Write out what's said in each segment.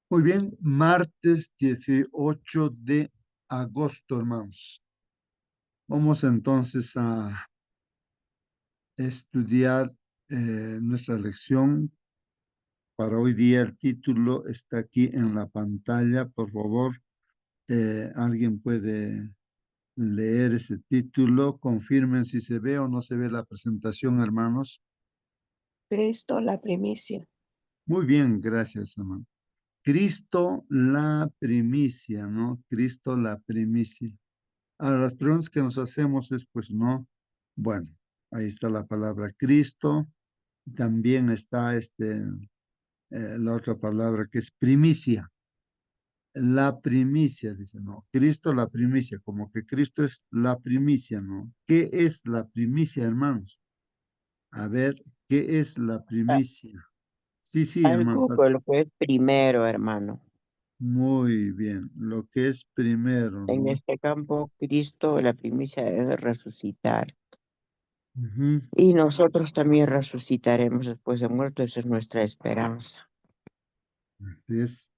Muy bien, martes 18 de agosto, hermanos. Vamos entonces a estudiar nuestra lección para hoy día. El título está aquí en la pantalla. Por favor, alguien puede leer ese título. Confirmen si se ve o no se ve la presentación, hermanos. Cristo, la primicia. Muy bien, gracias, hermano. Cristo la primicia, ¿no? Cristo la primicia. Ahora, las preguntas que nos hacemos es, pues, no, bueno, ahí está la palabra Cristo, también está la otra palabra que es primicia, la primicia, dice, no, Cristo la primicia, como que Cristo es la primicia, ¿no? ¿Qué es la primicia, hermanos? A ver, ¿qué es la A- primicia? Sí, sí, hermano, Algo por lo que es primero, hermano. muy bien, lo que es primero, En ¿no? este campo, Cristo, la primicia debe resucitar. Ujú, Y nosotros también resucitaremos después de muerto. Esa es nuestra esperanza. es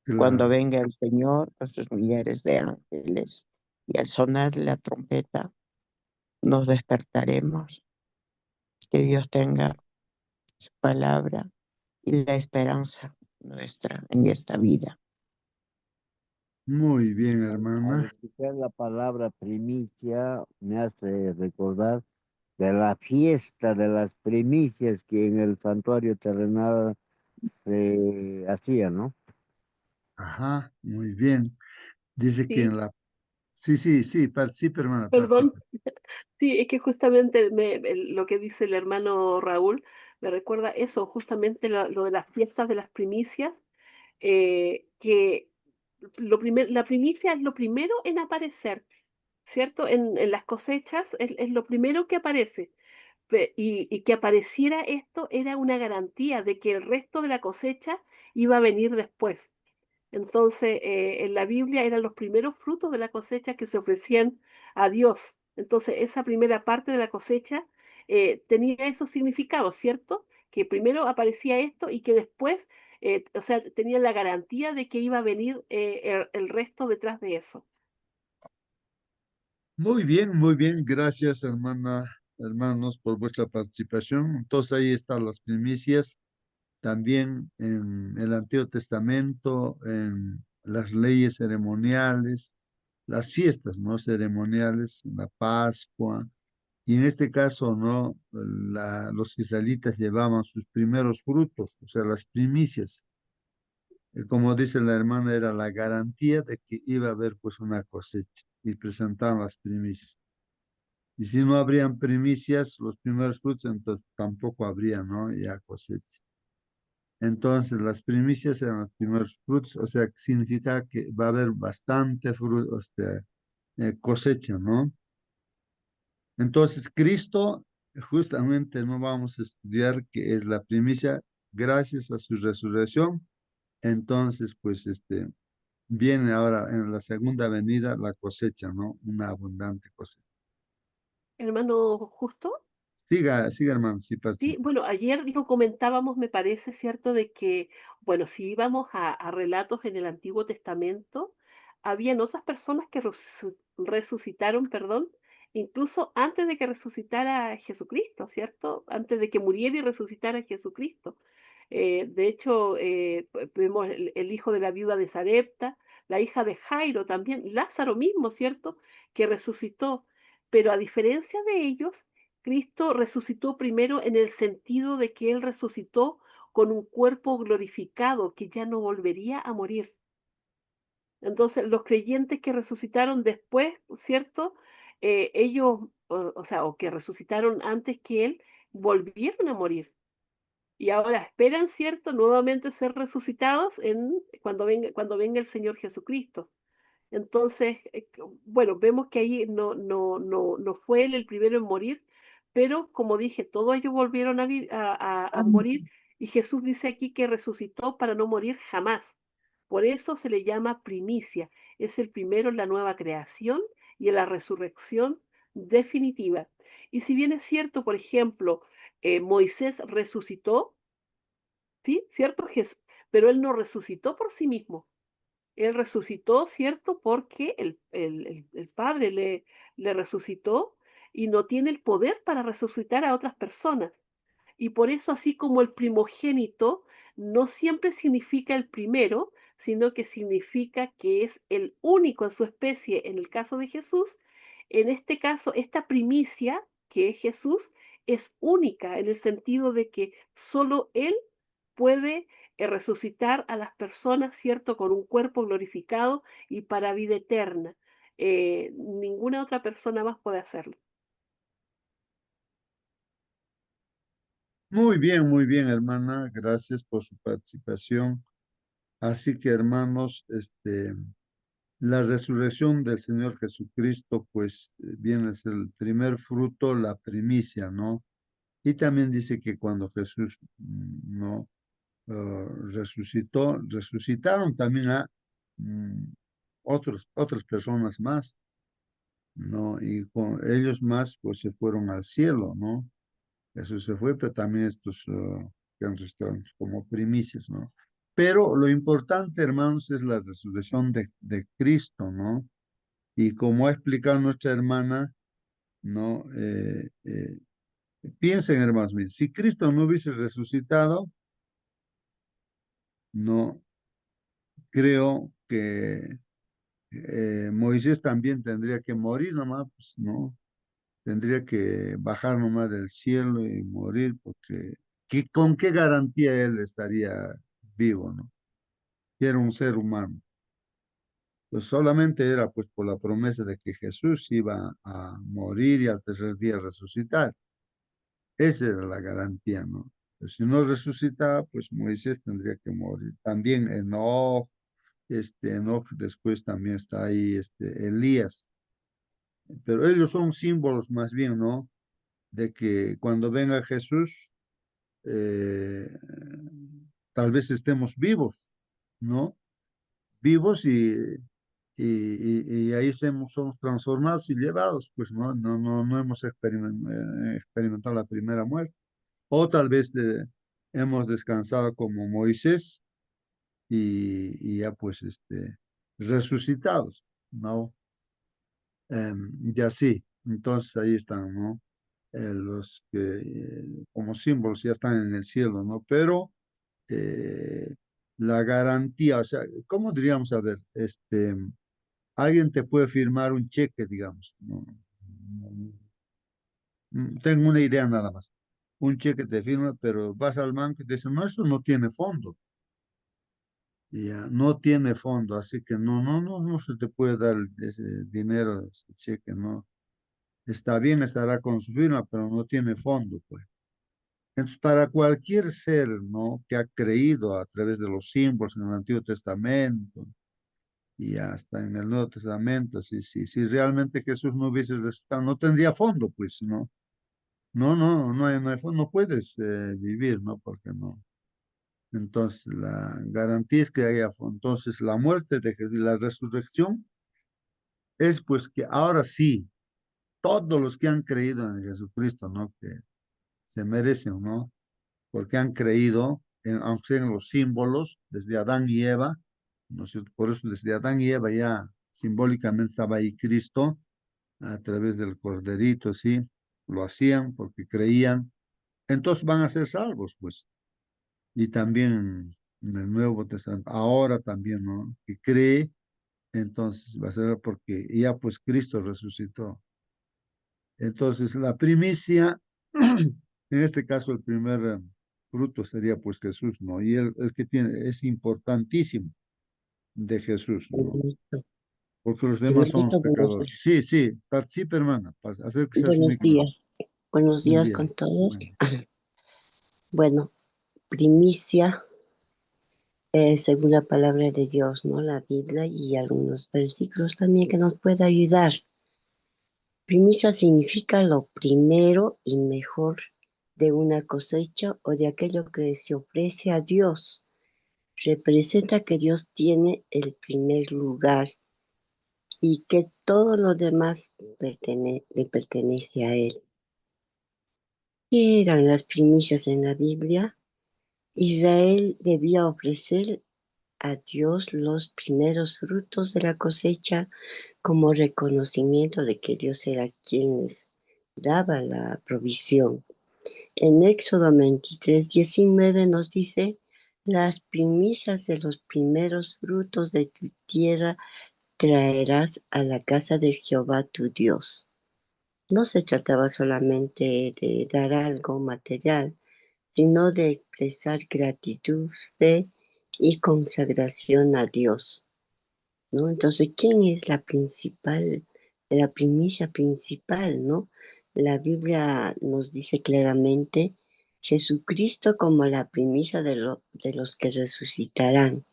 Cuando claro. venga el Señor, nuestros millares de ángeles, y al sonar la trompeta, nos despertaremos. Que Dios tenga su palabra y la esperanza nuestra en esta vida. Muy bien, Al hermana. escuchar la palabra primicia, me hace recordar de la fiesta de las primicias que en el santuario terrenal se hacía, ¿no? Ajá, muy bien. Dice que en Sí, la... Sí, sí, sí, participe, hermana, perdón. participe. Sí, es que justamente lo que dice el hermano Raúl me recuerda eso, justamente lo de las fiestas de las primicias, que la primicia es lo primero en aparecer, ¿cierto? En las cosechas es lo primero que aparece. Y que apareciera esto era una garantía de que el resto de la cosecha iba a venir después. Entonces, en la Biblia eran los primeros frutos de la cosecha que se ofrecían a Dios. Entonces, esa primera parte de la cosecha tenía esos significados, ¿cierto? Que primero aparecía esto y que después, o sea, tenía la garantía de que iba a venir el resto detrás de eso. Muy bien. Gracias, hermana, hermanos, por vuestra participación. Entonces, ahí están las primicias. También en el Antiguo Testamento, en las leyes ceremoniales, las fiestas, ¿no? Ceremoniales, la Pascua. Y en este caso, ¿no? Los israelitas llevaban sus primeros frutos, o sea, las primicias. Como dice la hermana, era la garantía de que iba a haber pues una cosecha y presentaban las primicias. Y si no habrían primicias, los primeros frutos, entonces tampoco habría, ¿no? Ya cosecha. Entonces, las primicias eran los primeros frutos, o sea, que significa que va a haber bastante fruto, cosecha, ¿no? Entonces, Cristo, justamente no vamos a estudiar que es la primicia gracias a su resurrección. Entonces, pues, viene ahora en la segunda venida la cosecha, ¿no? Una abundante cosecha. Hermano Justo. Siga, siga, hermano, sí, Sí, participe. bueno, ayer lo comentábamos, me parece, ¿cierto?, de que, bueno, si íbamos a relatos en el Antiguo Testamento, habían otras personas que resucitaron, perdón, incluso antes de que resucitara Jesucristo, ¿cierto? Antes de que muriera y resucitara Jesucristo. De hecho, vemos el hijo de la viuda de Sarepta, la hija de Jairo también, Lázaro mismo, ¿cierto?, que resucitó. Pero a diferencia de ellos, Cristo resucitó primero en el sentido de que Él resucitó con un cuerpo glorificado que ya no volvería a morir. Entonces, los creyentes que resucitaron después, ¿cierto? Ellos, o sea, o que resucitaron antes que Él, volvieron a morir. Y ahora esperan, ¿cierto?, nuevamente ser resucitados cuando venga el Señor Jesucristo. Entonces, bueno, vemos que ahí no fue él el primero en morir, pero como dije, todos ellos volvieron a morir y Jesús dice aquí que resucitó para no morir jamás. Por eso se le llama primicia. Es el primero en la nueva creación y en la resurrección definitiva. Y si bien es cierto, por ejemplo, Moisés resucitó, ¿sí? ¿Cierto? Pero Él no resucitó por sí mismo. Él resucitó, ¿cierto? Porque el Padre le resucitó y no tiene el poder para resucitar a otras personas. Y por eso, así como el primogénito no siempre significa el primero, sino que significa que es el único en su especie en el caso de Jesús, en este caso, esta primicia, que es Jesús, es única en el sentido de que solo Él puede resucitar a las personas, ¿cierto?, con un cuerpo glorificado y para vida eterna. Ninguna otra persona más puede hacerlo. Muy bien, hermana. Gracias por su participación. Así que, hermanos, la resurrección del Señor Jesucristo, pues, viene a ser el primer fruto, la primicia, ¿no? Y también dice que cuando Jesús, no resucitó, resucitaron también a mm, otras personas más, ¿no? Y con ellos más, pues, se fueron al cielo, ¿no? Eso se fue, pero también estos que han resucitado como primicias, ¿no? Pero lo importante, hermanos, es la resurrección de Cristo, ¿no? Y como ha explicado nuestra hermana, ¿no? Piensen, hermanos, miren, si Cristo no hubiese resucitado, no creo que Moisés también tendría que morir nomás, pues, ¿no? Tendría que bajar nomás del cielo y morir, porque ¿con qué garantía él estaría vivo, ¿no? Si era un ser humano. Pues solamente era pues por la promesa de que Jesús iba a morir y al tercer día resucitar. Esa era la garantía, ¿no? Pues si no resucitaba, pues Moisés tendría que morir. También Enoch, Enoch después también está ahí, Elías. Pero ellos son símbolos más bien, ¿no? De que cuando venga Jesús, eh, tal vez estemos vivos, ¿no? Vivos y ahí somos transformados y llevados, pues no hemos experimentado la primera muerte. O tal vez hemos descansado como Moisés y ya pues resucitados, ¿no? Ya sí, entonces ahí están, ¿no? Los que como símbolos ya están en el cielo, ¿no? Pero eh, la garantía, o sea, ¿cómo diríamos? A ver, alguien te puede firmar un cheque, digamos, ¿no? Tengo una idea nada más. Un cheque te firma, pero vas al banco y te dicen, no, esto no tiene fondo. Ya, no tiene fondo, así que no se te puede dar ese dinero, ese cheque, no. Está bien, estará con su firma, pero no tiene fondo, pues. Entonces, para cualquier ser, ¿no? Que ha creído a través de los símbolos en el Antiguo Testamento y hasta en el Nuevo Testamento, si realmente Jesús no hubiese resucitado, no tendría fondo, pues, ¿no? No hay fondo, no puedes vivir, ¿no? Porque no. Entonces, la garantía es que haya fondo. Entonces, la muerte de Jesús y la resurrección es, pues, que ahora sí, todos los que han creído en Jesucristo, ¿no? Que se merecen, ¿no? Porque han creído, aunque sean los símbolos, desde Adán y Eva, ¿no es cierto? Por eso desde Adán y Eva ya simbólicamente estaba ahí Cristo, a través del corderito, ¿sí? Lo hacían porque creían, entonces van a ser salvos, pues. Y también en el Nuevo Testamento, ahora también, ¿no? Que cree, entonces va a ser porque ya pues Cristo resucitó. Entonces la primicia, en este caso el primer fruto sería pues Jesús, ¿no? Y el que tiene, es importantísimo de Jesús, ¿no? Hermanito, Porque los demás son los hermanito, buenos pecadores. días. Sí, sí, participe, hermana, acérquese a su Buenos micrófono. días. Buenos Buen días día. con todos. Buen día. Bueno, primicia, según la palabra de Dios, ¿no? La Biblia y algunos versículos también que nos puede ayudar. Primicia significa lo primero y mejor de una cosecha o de aquello que se ofrece a Dios. Representa que Dios tiene el primer lugar y que todo lo demás le pertenece a Él. ¿Qué eran las primicias en la Biblia? Israel debía ofrecer a Dios los primeros frutos de la cosecha como reconocimiento de que Dios era quien les daba la provisión. En Éxodo 23:19 nos dice, las primicias de los primeros frutos de tu tierra traerás a la casa de Jehová tu Dios. No se trataba solamente de dar algo material, sino de expresar gratitud, fe y consagración a Dios, ¿no? Entonces, ¿quién es la primicia principal, ¿no? La Biblia nos dice claramente Jesucristo como la primicia de los que resucitarán.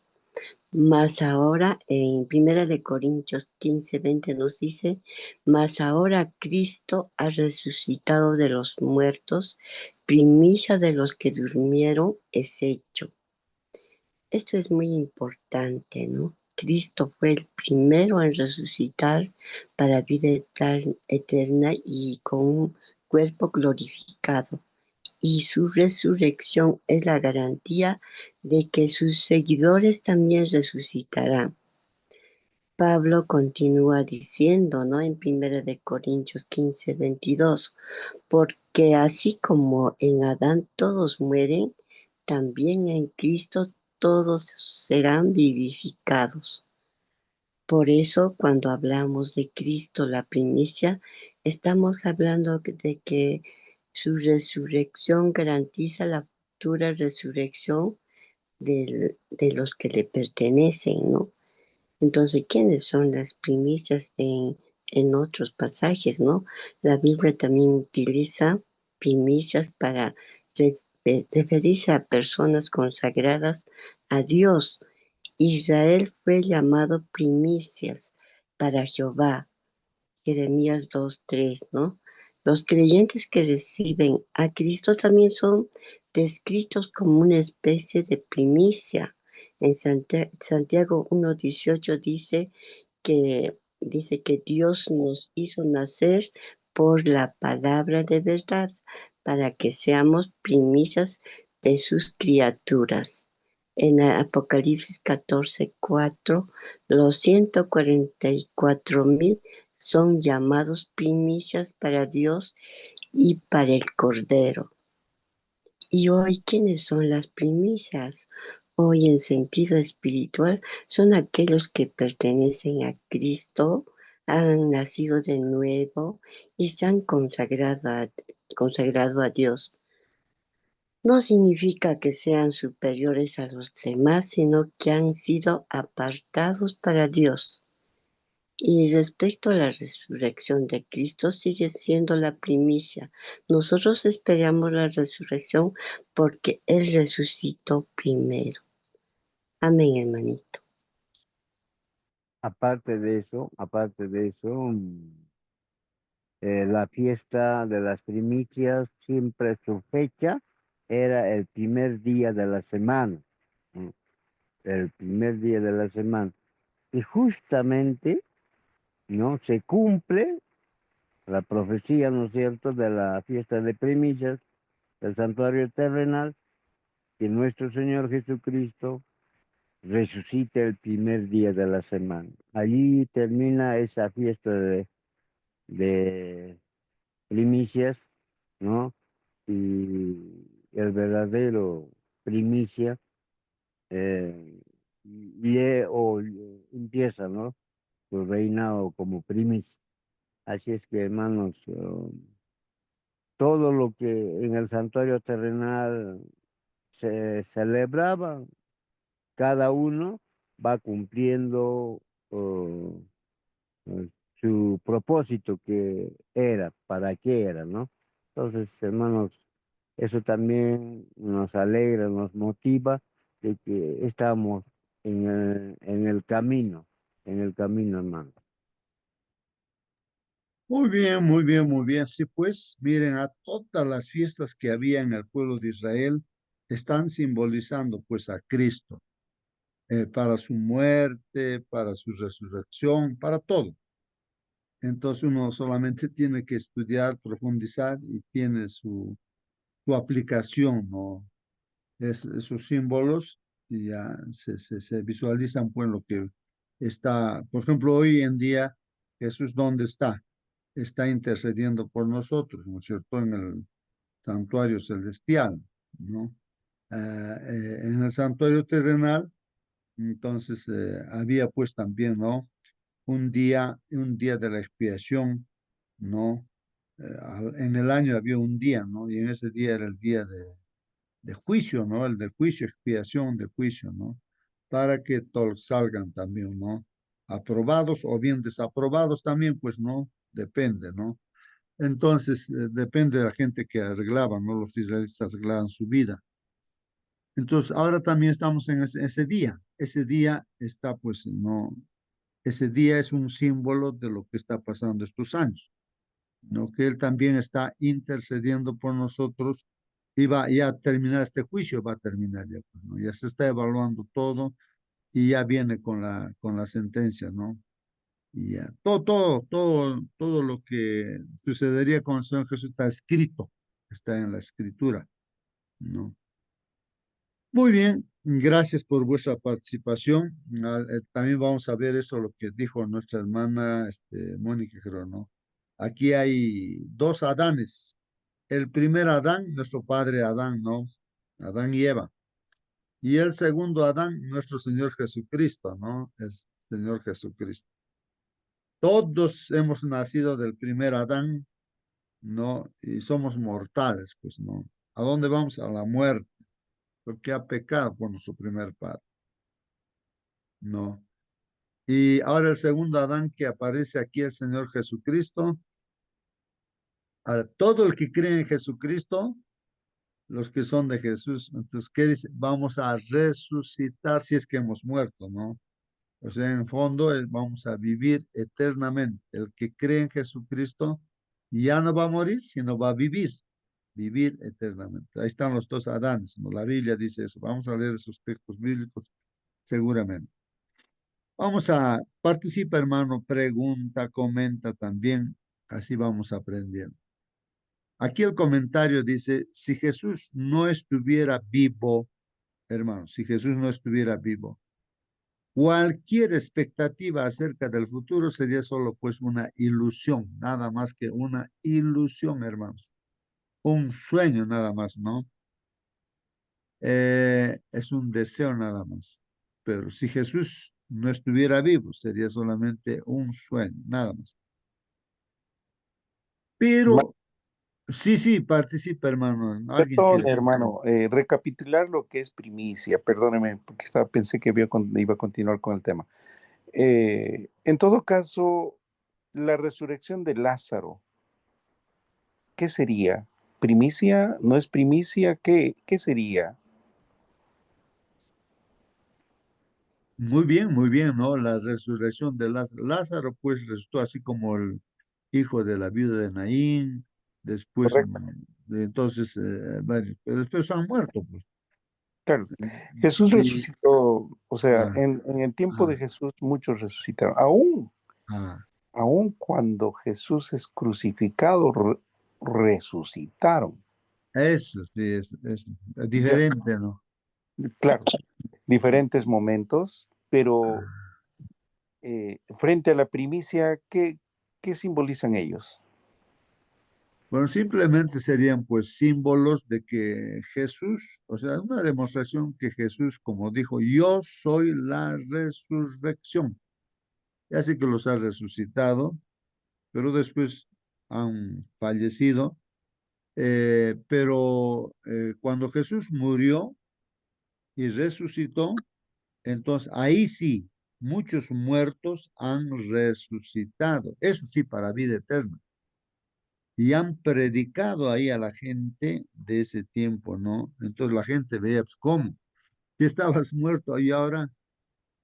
Mas ahora, en Primera de Corintios 15:20 nos dice, mas ahora Cristo ha resucitado de los muertos, primicia de los que durmieron es hecho. Esto es muy importante, ¿no? Cristo fue el primero en resucitar para vida eterna y con un cuerpo glorificado. Y su resurrección es la garantía de que sus seguidores también resucitarán. Pablo continúa diciendo, ¿no? En 1 Corintios 15:22, porque así como en Adán todos mueren, también en Cristo todos serán vivificados. Por eso, cuando hablamos de Cristo, la primicia, estamos hablando de que su resurrección garantiza la futura resurrección de los que le pertenecen, ¿no? Entonces, ¿quiénes son las primicias en otros pasajes, no? La Biblia también utiliza primicias para referirse a personas consagradas a Dios. Israel fue llamado primicias para Jehová. Jeremías 2:3, ¿no? Los creyentes que reciben a Cristo también son descritos como una especie de primicia. En Santiago 1:18 dice que Dios nos hizo nacer por la palabra de verdad para que seamos primicias de sus criaturas. En Apocalipsis 14:4, los 144,000 son llamados primicias para Dios y para el Cordero. Y hoy, ¿quiénes son las primicias? Hoy, en sentido espiritual, son aquellos que pertenecen a Cristo, han nacido de nuevo y se han consagrado a Dios. No significa que sean superiores a los demás, sino que han sido apartados para Dios. Y respecto a la resurrección de Cristo, sigue siendo la primicia. Nosotros esperamos la resurrección porque Él resucitó primero. Amén, hermanito. Aparte de eso, la fiesta de las primicias, siempre su fecha era el primer día de la semana, mm, el primer día de la semana. Y justamente, ¿no? Se cumple la profecía, ¿no es cierto?, de la fiesta de primicias del santuario terrenal, que nuestro Señor Jesucristo resucita el primer día de la semana. Allí termina esa fiesta de primicias, ¿no? Y el verdadero primicia empieza, ¿no? Su reinado como primicia. Así es que, hermanos, todo lo que en el santuario terrenal se celebraba, cada uno va cumpliendo oh, su propósito que era, para qué era, ¿no? Entonces, hermanos, eso también nos alegra, nos motiva de que estamos en el camino, hermano. Muy bien, muy bien, muy bien. Sí, pues miren, a todas las fiestas que había en el pueblo de Israel están simbolizando pues a Cristo, para su muerte, para su resurrección, para todo. Entonces uno solamente tiene que estudiar, profundizar y tiene su aplicación, ¿no? esos símbolos y ya se visualizan pues lo que está, por ejemplo, hoy en día Jesús, ¿dónde está? Está intercediendo por nosotros, ¿no es cierto? En el santuario celestial, ¿no? En el santuario terrenal, entonces había pues también, ¿no? Un día de la expiación, ¿no? En el año había un día, ¿no? Y en ese día era el día de juicio, ¿no? El de juicio, expiación de juicio, ¿no? Para que todos salgan también, ¿no? Aprobados o bien desaprobados también, pues, ¿no? Depende, ¿no? Entonces, depende de la gente que arreglaba, ¿no? Los israelitas arreglaban su vida. Entonces, ahora también estamos en ese día. Ese día está, pues, ¿no? Ese día es un símbolo de lo que está pasando estos años, ¿no? Que Él también está intercediendo por nosotros y va ya a terminar este juicio, va a terminar ya, pues, ¿no? Ya se está evaluando todo y ya viene con la sentencia, ¿no? Y ya, todo lo que sucedería con el Señor Jesús está escrito, está en la escritura, ¿no? Muy bien, gracias por vuestra participación. También vamos a ver eso, lo que dijo nuestra hermana Mónica, creo, ¿no? Aquí hay dos Adanes. El primer Adán, nuestro padre Adán, ¿no? Adán y Eva. Y el segundo Adán, nuestro Señor Jesucristo, ¿no? Es Señor Jesucristo. Todos hemos nacido del primer Adán, ¿no? Y somos mortales, pues, ¿no? ¿A dónde vamos? A la muerte, porque ha pecado por nuestro primer padre, ¿no? Y ahora el segundo Adán que aparece aquí, el Señor Jesucristo. A todo el que cree en Jesucristo, los que son de Jesús, entonces, ¿qué dice? Vamos a resucitar si es que hemos muerto, ¿no? O sea, en fondo, vamos a vivir eternamente. El que cree en Jesucristo ya no va a morir, sino va a vivir eternamente. Ahí están los dos Adanes, ¿no? La Biblia dice eso. Vamos a leer esos textos bíblicos seguramente. Vamos a participar, hermano, pregunta, comenta también, así vamos aprendiendo. Aquí el comentario dice, si Jesús no estuviera vivo, hermano, si Jesús no estuviera vivo, cualquier expectativa acerca del futuro sería solo pues una ilusión, nada más que una ilusión, hermanos. Un sueño nada más, ¿no? Es un deseo nada más. Pero si Jesús no estuviera vivo, sería solamente un sueño, nada más. Ma- Pero, sí, participa, hermano. Alguien Perdón, quiere. hermano, recapitular lo que es primicia, perdóneme, porque pensé que iba a continuar con el tema. En todo caso, la resurrección de Lázaro, ¿qué sería? ¿Primicia? ¿No es primicia? ¿Qué sería? Muy bien, ¿no? La resurrección de Lázaro. Lázaro, pues, resucitó así como el hijo de la viuda de Naín, después, Correcto. entonces, varios, pero después han muerto, pues. Claro. Jesús Y, resucitó, o sea, ah, en el tiempo ah, de Jesús muchos resucitaron. ah, Aún cuando Jesús es crucificado, resucitaron. eso, sí, es Ya, diferente, ¿no? claro, diferentes momentos, pero Ah, frente a la primicia, ¿qué simbolizan ellos? bueno, simplemente serían pues símbolos de que Jesús, o sea, una demostración que Jesús, como dijo, yo soy la resurrección. Ya sé que los ha resucitado, pero después han fallecido. Pero cuando Jesús murió y resucitó, entonces ahí sí, muchos muertos han resucitado. Eso sí, para vida eterna. Y han predicado ahí a la gente de ese tiempo, ¿no? Entonces la gente veía, pues, ¿cómo? Si estabas muerto ahí ahora,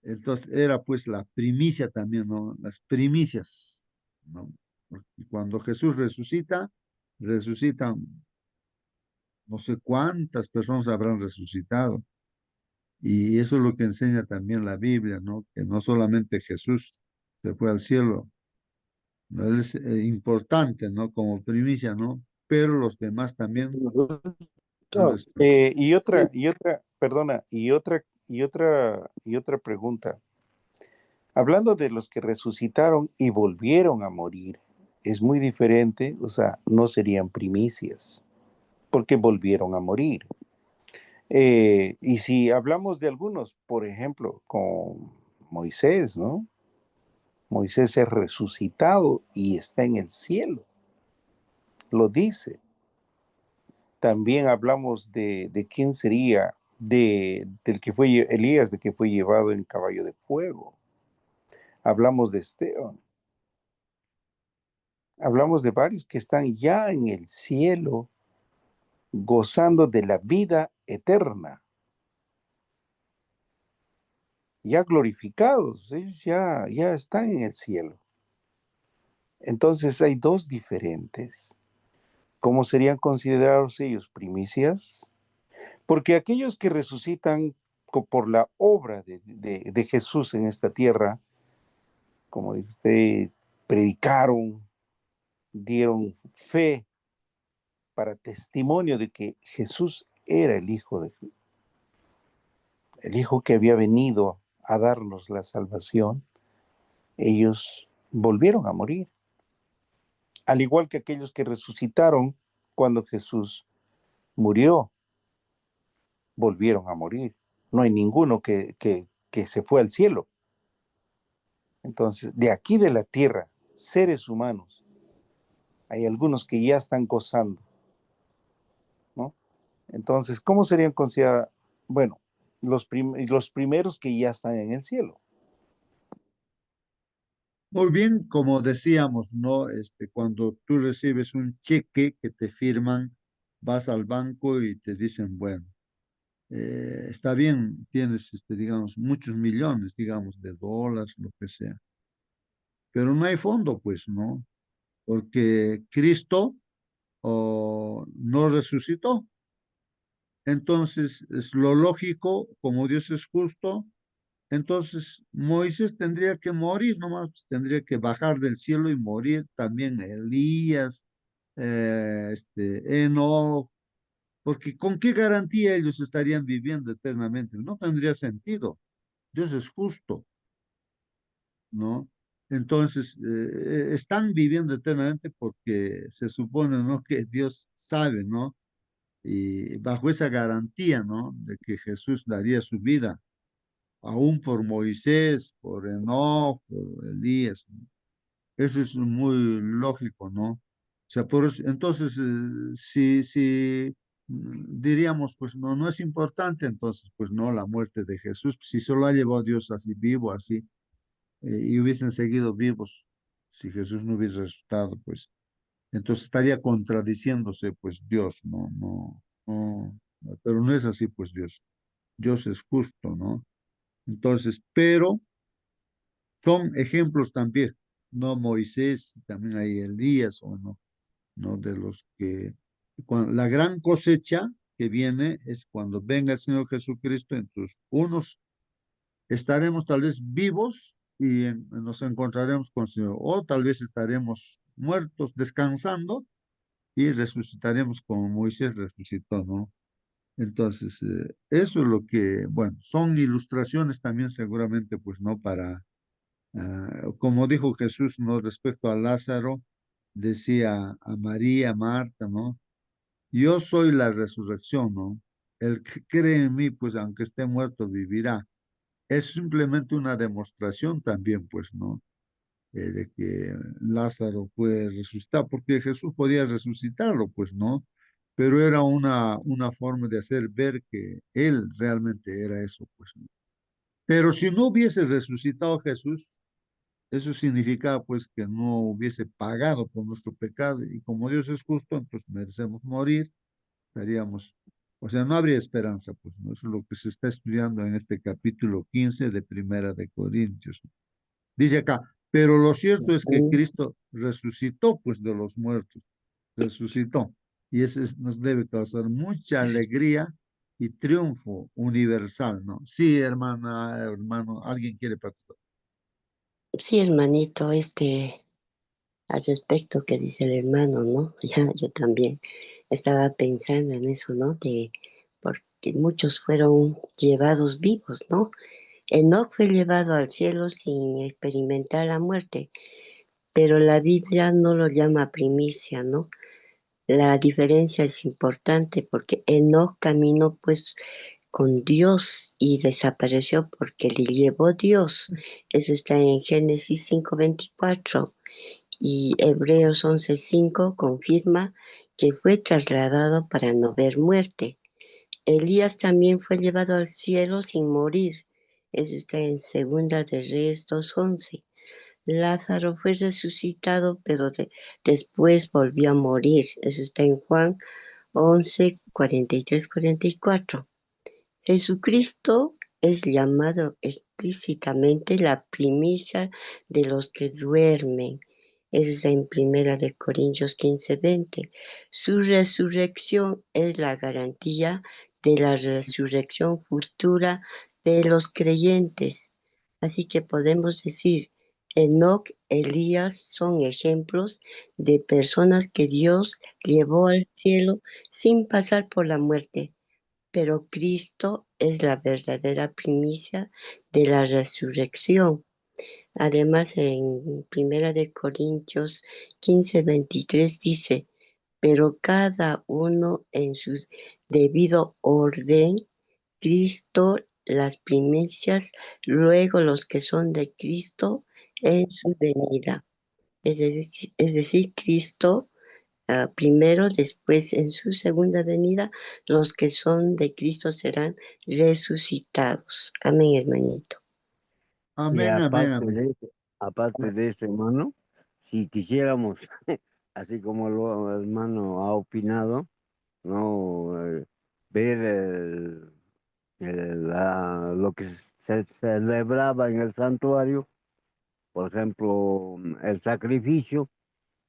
entonces era pues la primicia también, ¿no? Las primicias, ¿no? Porque cuando Jesús resucita, resucitan no sé cuántas personas habrán resucitado. Y eso es lo que enseña también la Biblia, ¿no? Que no solamente Jesús se fue al cielo, ¿no? Él es importante, ¿no? Como primicia, ¿no? Pero los demás también al respecto. Perdona, y otra pregunta. Hablando de los que resucitaron y volvieron a morir, es muy diferente, o sea, no serían primicias, porque volvieron a morir. Y si hablamos de algunos, por ejemplo, con Moisés, ¿no? Moisés es resucitado y está en el cielo, lo dice. También hablamos de quién sería, del que fue Elías, de que fue llevado en caballo de fuego. Hablamos de Esteban. Hablamos de varios que están ya en el cielo, gozando de la vida eterna, ya glorificados, ellos ya están en el cielo. Entonces hay dos diferentes. ¿Cómo serían considerados ellos? Primicias. Porque aquellos que resucitan por la obra de Jesús en esta tierra, como dice usted, predicaron, dieron fe para testimonio de que Jesús era el Hijo que había venido a darnos la salvación, ellos volvieron a morir. Al igual que aquellos que resucitaron cuando Jesús murió, volvieron a morir. No hay ninguno que se fue al cielo. Entonces, de aquí de la tierra, seres humanos, hay algunos que ya están gozando, ¿no? Entonces, ¿cómo serían considerados? Bueno, los primeros que ya están en el cielo. Muy bien, como decíamos, ¿no? Cuando tú recibes un cheque que te firman, vas al banco y te dicen, bueno, está bien, tienes, digamos, muchos millones, digamos, de dólares, lo que sea, pero no hay fondo, pues, ¿no? Porque Cristo no resucitó. Entonces, es lo lógico, como Dios es justo, entonces Moisés tendría que morir nomás, pues, tendría que bajar del cielo y morir también Elías, Enoch, porque ¿con qué garantía ellos estarían viviendo eternamente? No tendría sentido. Dios es justo, ¿no? Entonces, están viviendo eternamente porque se supone, ¿no? Que Dios sabe, ¿no? Y bajo esa garantía, ¿no? De que Jesús daría su vida, aún por Moisés, por Enoch, por Elías, ¿no? Eso es muy lógico, ¿no? O sea, entonces, si diríamos, pues no es importante, entonces, pues no, la muerte de Jesús, si solo ha llevado Dios así vivo, así, y hubiesen seguido vivos, si Jesús no hubiese resucitado, pues, entonces estaría contradiciéndose, pues, Dios, no, pero no es así, pues, Dios es justo, ¿no? Entonces, pero son ejemplos también, no Moisés, también hay Elías, o no de los que, la gran cosecha que viene es cuando venga el Señor Jesucristo, entonces unos estaremos tal vez vivos y nos encontraremos con el Señor, o tal vez estaremos muertos descansando y resucitaremos como Moisés resucitó, ¿no? Entonces, eso es lo que, bueno, son ilustraciones también seguramente, pues, ¿no? Como dijo Jesús, ¿no? Respecto a Lázaro, decía a María, a Marta, ¿no? Yo soy la resurrección, ¿no? El que cree en mí, pues, aunque esté muerto, vivirá. Es simplemente una demostración también, pues, ¿no? De que Lázaro puede resucitar, porque Jesús podía resucitarlo, pues, ¿no? Pero era una forma de hacer ver que él realmente era eso, pues, ¿no? Pero si no hubiese resucitado Jesús, eso significaba, pues, que no hubiese pagado por nuestro pecado, y como Dios es justo, entonces merecemos morir, estaríamos, o sea, no habría esperanza, pues, ¿no? Eso es lo que se está estudiando en este capítulo 15 de Primera de Corintios. Dice acá, pero lo cierto es que Mm. Cristo resucitó, pues, de los muertos, resucitó. Y eso nos debe causar mucha alegría y triunfo universal, ¿no? Sí, hermana, hermano, ¿alguien quiere participar? Sí, hermanito, al respecto que dice el hermano, ¿no? Ya, yo también. estaba pensando en eso, ¿no? Porque muchos fueron llevados vivos, ¿no? Enoc fue llevado al cielo sin experimentar la muerte, pero la Biblia no lo llama primicia, ¿no? La diferencia es importante porque Enoc caminó pues con Dios y desapareció porque le llevó Dios. Eso está en Génesis 5:24 y Hebreos 11:5 confirma que fue trasladado para no ver muerte. Elías también fue llevado al cielo sin morir. Eso está en Segunda de Reyes 2:11. Lázaro fue resucitado, pero después volvió a morir. Eso está en Juan 11:43-44. Jesucristo es llamado explícitamente la primicia de los que duermen. Eso está en Primera de Corintios 15:20. Su resurrección es la garantía de la resurrección futura de los creyentes. Así que podemos decir, Enoc, Elías son ejemplos de personas que Dios llevó al cielo sin pasar por la muerte, pero Cristo es la verdadera primicia de la resurrección. Además, en Primera de Corintios 15:23 dice, pero cada uno en su debido orden, Cristo las primicias, luego los que son de Cristo en su venida. Es decir, Cristo primero, después en su segunda venida, los que son de Cristo serán resucitados. Amén, hermanito. Y Amén, amén, amén. aparte de eso, hermano, si quisiéramos, así como el hermano ha opinado, ¿no? Ver lo que se celebraba en el santuario, por ejemplo, el sacrificio,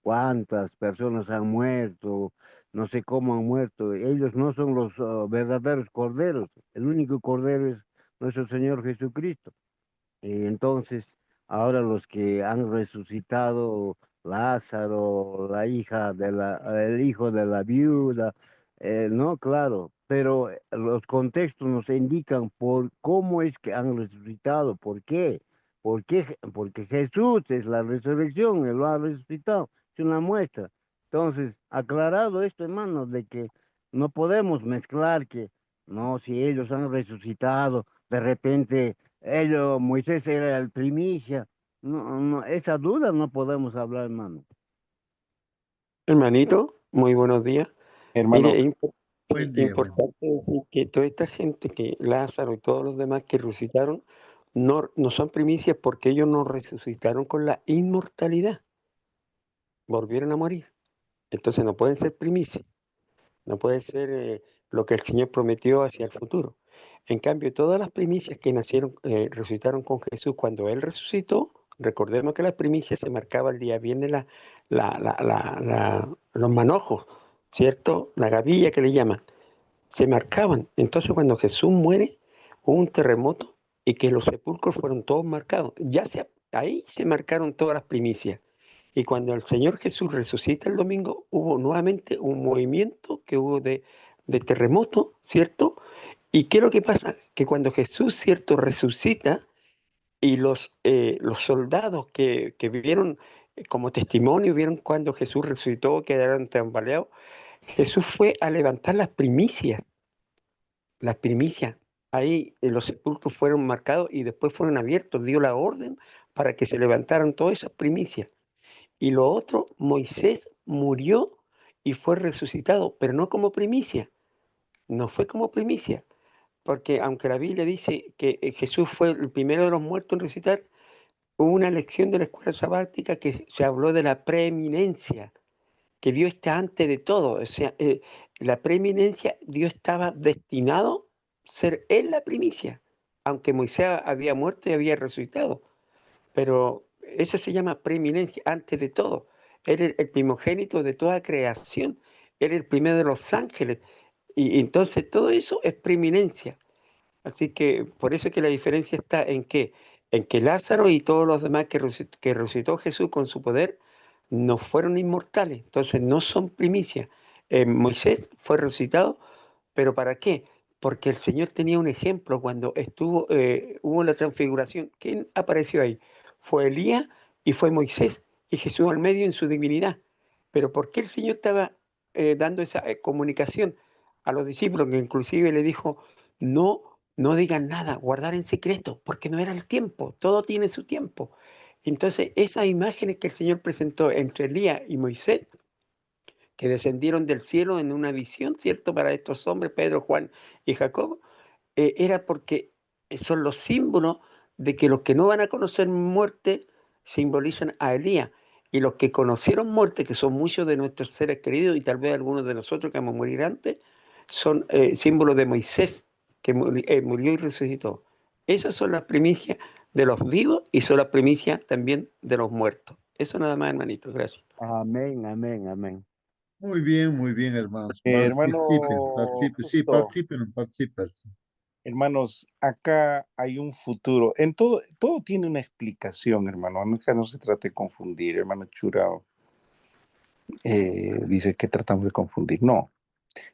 cuántas personas han muerto, no sé cómo han muerto. Ellos no son los verdaderos corderos. El único cordero es nuestro Señor Jesucristo. Y entonces, ahora los que han resucitado, Lázaro, el hijo de la viuda, no, claro, pero los contextos nos indican por cómo es que han resucitado, por qué. ¿Por qué? Porque Jesús es la resurrección, Él lo ha resucitado, es una muestra. Entonces, aclarado esto, hermanos, de que no podemos mezclar que, no, si ellos han resucitado, de repente Moisés era el primicia. No, no, esa duda no podemos hablar, hermano. Hermanito, muy buenos días. Hermano, Mire, Buen día, buen día. importante decir que toda esta gente, que Lázaro y todos los demás que resucitaron, no son primicias porque ellos no resucitaron con la inmortalidad, volvieron a morir. Entonces no pueden ser primicias, no puede ser lo que el Señor prometió hacia el futuro. En cambio, todas las primicias que resucitaron con Jesús cuando Él resucitó, recordemos que las primicias se marcaba el día viernes los manojos, ¿cierto? La gavilla que le llaman, se marcaban. Entonces cuando Jesús muere, hubo un terremoto y que los sepulcros fueron todos marcados. Ahí se marcaron todas las primicias. Y cuando el Señor Jesús resucita el domingo, hubo nuevamente un movimiento que hubo de terremoto, ¿cierto? ¿Y qué es lo que pasa? Que cuando Jesús, ¿cierto?, resucita y los soldados que vivieron como testimonio, vieron cuando Jesús resucitó, quedaron tambaleados, Jesús fue a levantar las primicias, las primicias. Ahí los sepulcros fueron marcados y después fueron abiertos, dio la orden para que se levantaran todas esas primicias. Y lo otro, Moisés murió y fue resucitado, pero no como primicia, no fue como primicia, porque aunque la Biblia dice que Jesús fue el primero de los muertos en resucitar, hubo una lección de la escuela sabática que se habló de la preeminencia, que Dios está antes de todo. O sea, la preeminencia, Dios estaba destinado a ser Él la primicia, aunque Moisés había muerto y había resucitado. Pero eso se llama preeminencia, antes de todo. Él es el primogénito de toda creación, Él es el primero de los ángeles. Y entonces todo eso es preeminencia. Así que por eso es que la diferencia está en que Lázaro y todos los demás que resucitó Jesús con su poder no fueron inmortales, entonces no son primicias. Moisés fue resucitado, pero ¿para qué? Porque el Señor tenía un ejemplo cuando hubo la transfiguración. ¿Quién apareció ahí? Fue Elías y fue Moisés y Jesús al medio en su divinidad. Pero ¿por qué el Señor estaba dando esa comunicación a los discípulos, que inclusive le dijo, no digan nada, guardar en secreto, porque no era el tiempo, todo tiene su tiempo? Entonces, esas imágenes que el Señor presentó entre Elías y Moisés, que descendieron del cielo en una visión, ¿cierto? Para estos hombres, Pedro, Juan y Jacob, era porque son los símbolos de que los que no van a conocer muerte simbolizan a Elías. Y los que conocieron muerte, que son muchos de nuestros seres queridos y tal vez algunos de nosotros que vamos a morir antes, son símbolos de Moisés, que murió y resucitó. Esas son las primicias de los vivos y son las primicias también de los muertos. Eso nada más, hermanito. Gracias. Amén, amén, amén. muy bien, hermanos. Participen, Hermano, participen, sí, justo, participen, participen. hermanos, acá hay un futuro. En todo tiene una explicación, hermano. Acá no se trata de confundir, hermano Churao. Dice que tratamos de confundir. No.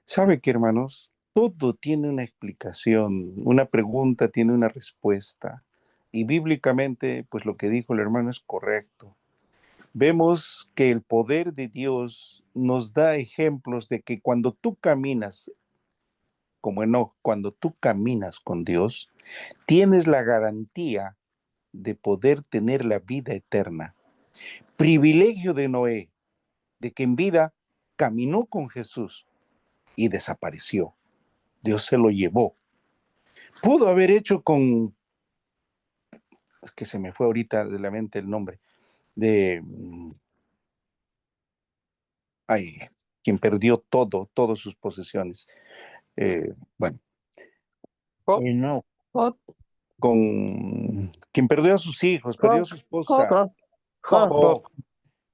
¿Sabe qué, hermanos? Todo tiene una explicación. Una pregunta tiene una respuesta. Y bíblicamente, pues lo que dijo el hermano es correcto. Vemos que el poder de Dios nos da ejemplos de que cuando tú caminas, como Enoch, cuando tú caminas con Dios, tienes la garantía de poder tener la vida eterna. Privilegio de Noé, de que en vida caminó con Jesús y desapareció. Dios se lo llevó. Pudo haber hecho con, es que se me fue ahorita de la mente el nombre, de, ay, quien perdió todas sus posesiones. Bueno, Job, Enoch, Job, con quien perdió a sus hijos, perdió a Job, su Job, esposa. Job, Job, Job,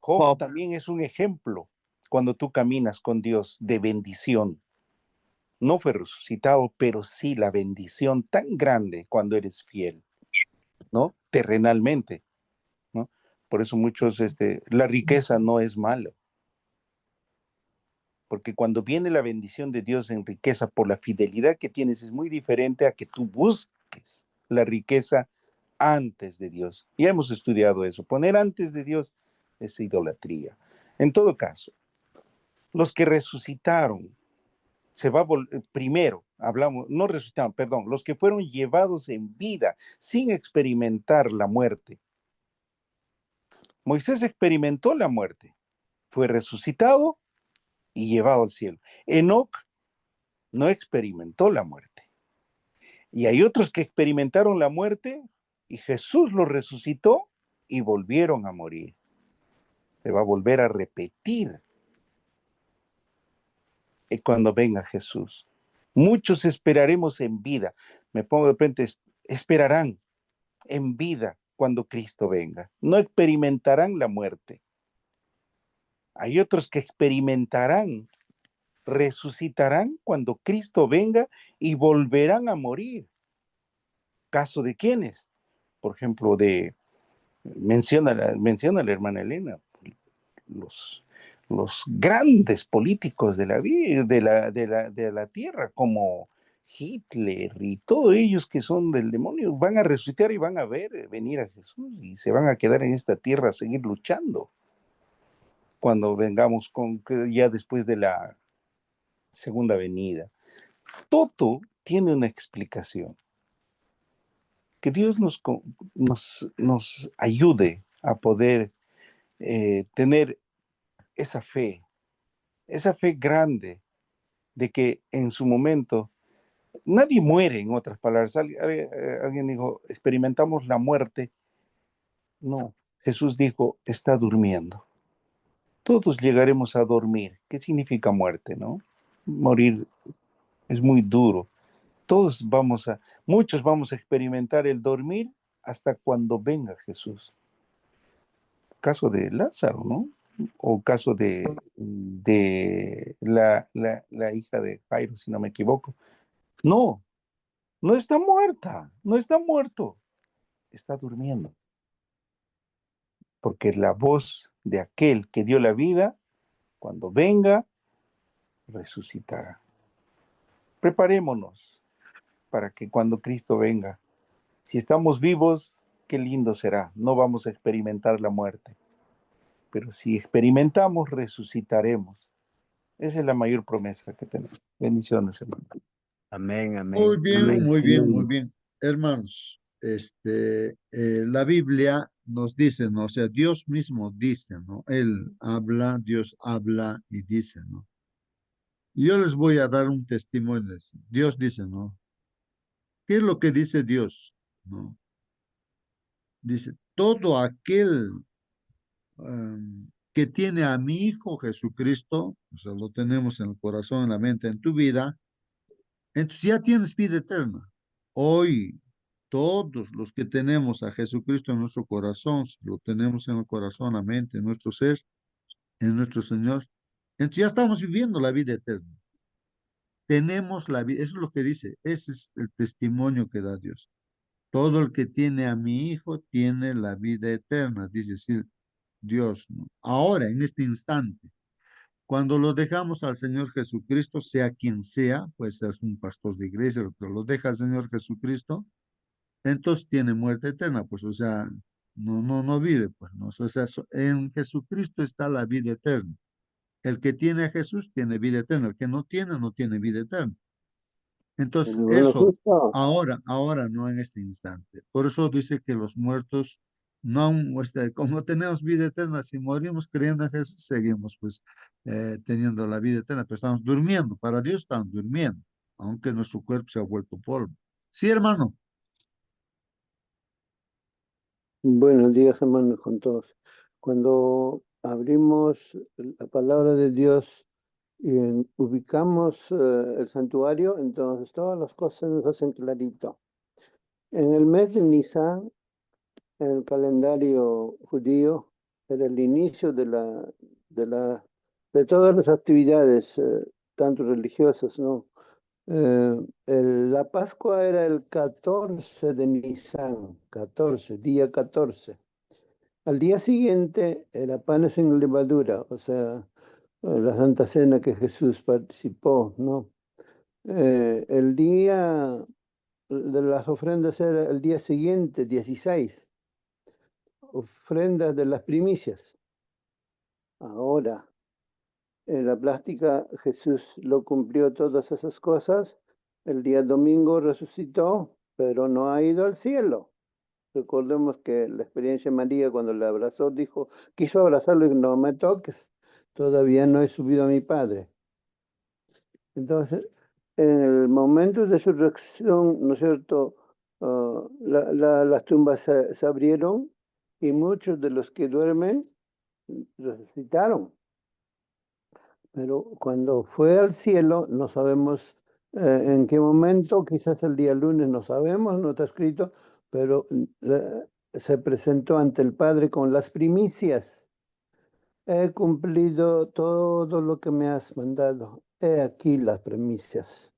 Job Job, también es un ejemplo cuando tú caminas con Dios de bendición. No fue resucitado, pero sí la bendición tan grande cuando eres fiel, ¿no? Terrenalmente, ¿no? Por eso muchos, la riqueza no es malo, porque cuando viene la bendición de Dios en riqueza por la fidelidad que tienes, es muy diferente a que tú busques la riqueza antes de Dios. Ya hemos estudiado eso. Poner antes de Dios es idolatría. En todo caso, los que resucitaron, primero, hablamos, no resucitaron, perdón, los que fueron llevados en vida sin experimentar la muerte. Moisés experimentó la muerte, fue resucitado y llevado al cielo. Enoc no experimentó la muerte. Y hay otros que experimentaron la muerte y Jesús los resucitó y volvieron a morir. Se va a volver a repetir cuando venga Jesús. Muchos esperaremos en vida. Me pongo de repente, esperarán en vida cuando Cristo venga. No experimentarán la muerte. Hay otros que experimentarán, resucitarán cuando Cristo venga y volverán a morir. ¿Caso de quiénes? Por ejemplo, menciona la hermana Elena, los, los grandes políticos de la tierra, como Hitler y todos ellos que son del demonio, van a resucitar y van a ver venir a Jesús y se van a quedar en esta tierra a seguir luchando cuando vengamos ya después de la segunda venida. Todo tiene una explicación. Que Dios nos ayude a poder tener esa fe grande de que en su momento nadie muere, en otras palabras. Alguien dijo, experimentamos la muerte. No, Jesús dijo, está durmiendo. Todos llegaremos a dormir. ¿Qué significa muerte, no? Morir es muy duro. Muchos vamos a experimentar el dormir hasta cuando venga Jesús. Caso de Lázaro, ¿no? O caso de la hija de Jairo, si no me equivoco. No, no está muerta, no está muerto, está durmiendo. Porque la voz de aquel que dio la vida, cuando venga, resucitará. Preparémonos para que cuando Cristo venga, si estamos vivos, qué lindo será. No vamos a experimentar la muerte, pero si experimentamos, resucitaremos. Esa es la mayor promesa que tenemos. Bendiciones, hermano. Amén, Muy amén, bien, amén, muy bien, muy amén. bien. Hermanos, la Biblia nos dice, ¿no? O sea, Dios mismo dice, ¿no? Él habla, Dios habla y dice, ¿no? Y yo les voy a dar un testimonio. Dios dice, ¿no? ¿Qué es lo que dice Dios? ¿No? Dice, todo aquel que tiene a mi Hijo Jesucristo, o sea, lo tenemos en el corazón, en la mente, en tu vida, entonces ya tienes vida eterna. Hoy, todos los que tenemos a Jesucristo en nuestro corazón, si lo tenemos en el corazón, la mente, en nuestro ser, en nuestro Señor, entonces ya estamos viviendo la vida eterna. Tenemos la vida, eso es lo que dice, ese es el testimonio que da Dios. Todo el que tiene a mi Hijo tiene la vida eterna, dice sí, Dios, ¿no? Ahora, en este instante, cuando lo dejamos al Señor Jesucristo, sea quien sea, pues es un pastor de iglesia, pero lo deja al Señor Jesucristo, entonces tiene muerte eterna, pues, o sea, no vive, pues, ¿no? O sea, en Jesucristo está la vida eterna. El que tiene a Jesús tiene vida eterna, el que no tiene, no tiene vida eterna. Entonces, Hermano eso, justo, ahora, no en este instante. Por eso dice que los muertos, no, como tenemos vida eterna, si morimos creyendo en Jesús, seguimos pues teniendo la vida eterna, pero estamos durmiendo. Para Dios estamos durmiendo, aunque nuestro cuerpo se ha vuelto polvo. Sí, hermano. Buenos días, hermanos, con todos. Cuando abrimos la palabra de Dios y ubicamos el santuario, entonces todas las cosas nos hacen clarito. En el mes de Nisan, en el calendario judío, era el inicio de todas las actividades, tanto religiosas, ¿no? La Pascua era el 14 de Nisan, 14, día 14. Al día siguiente era panes sin levadura, o sea, la Santa Cena que Jesús participó, ¿no? El día de las ofrendas era el día siguiente, 16, ofrendas de las primicias. Ahora, en la plástica Jesús lo cumplió todas esas cosas. El día domingo resucitó, pero no ha ido al cielo. Recordemos que la experiencia de María cuando le abrazó, quiso abrazarlo y no me toques, todavía no he subido a mi Padre. Entonces, en el momento de su resurrección, ¿no es cierto? Las tumbas se abrieron y muchos de los que duermen resucitaron. Pero cuando fue al cielo, no sabemos en qué momento, quizás el día lunes, no sabemos, no está escrito, pero se presentó ante el Padre con las primicias. He cumplido todo lo que me has mandado. He aquí las primicias.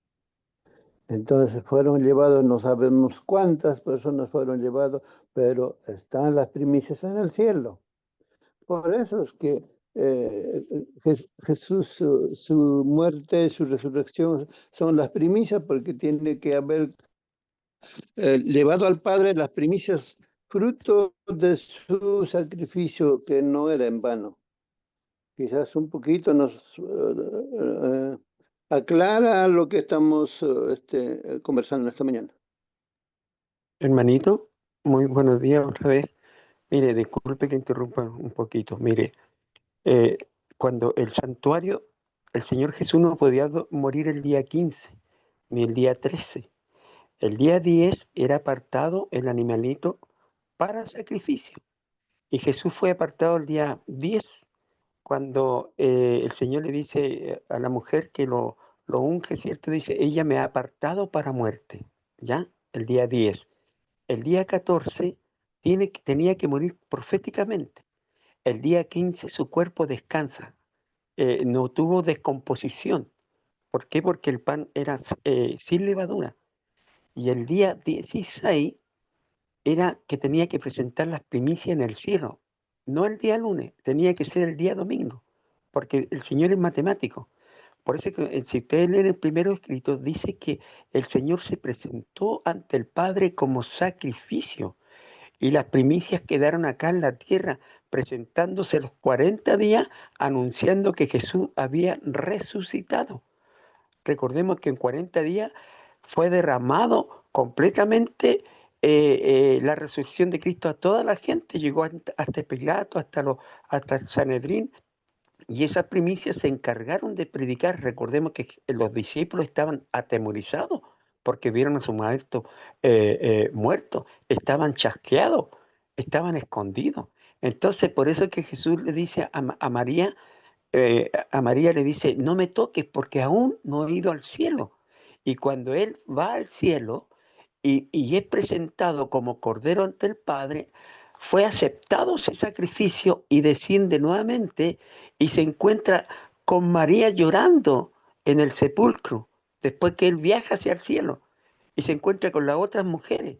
Entonces fueron llevados, no sabemos cuántas personas fueron llevados, pero están las primicias en el cielo. Por eso es que Jesús, su muerte, su resurrección son las primicias, porque tiene que haber llevado al Padre las primicias, fruto de su sacrificio, que no era en vano. Quizás un poquito nos aclara lo que estamos conversando esta mañana. Hermanito, muy buenos días otra vez. Mire, disculpe que interrumpa un poquito. Mire, eh, cuando el santuario, el Señor Jesús no podía morir el día 15 ni el día 13. El día 10 era apartado el animalito para sacrificio. Y Jesús fue apartado el día 10 cuando el Señor le dice a la mujer que lo unge, ¿cierto? Dice, ella me ha apartado para muerte, ¿ya? El día 10. El día 14 tenía que morir proféticamente. El día 15 su cuerpo descansa, no tuvo descomposición. ¿Por qué? Porque el pan era sin levadura. Y el día 16 era que tenía que presentar las primicias en el cielo. No el día lunes, tenía que ser el día domingo, porque el Señor es matemático. Por eso que si ustedes leen el primero escrito, dice que el Señor se presentó ante el Padre como sacrificio y las primicias quedaron acá en la tierra, presentándose los 40 días, anunciando que Jesús había resucitado. Recordemos que en 40 días fue derramado completamente la resurrección de Cristo a toda la gente, llegó hasta Pilato, hasta el Sanedrín, y esas primicias se encargaron de predicar. Recordemos que los discípulos estaban atemorizados porque vieron a su maestro muerto, estaban chasqueados, estaban escondidos. Entonces, por eso es que Jesús le dice a María le dice, no me toques porque aún no he ido al cielo. Y cuando él va al cielo y es presentado como cordero ante el Padre, fue aceptado ese sacrificio y desciende nuevamente y se encuentra con María llorando en el sepulcro, después que él viaja hacia el cielo y se encuentra con las otras mujeres.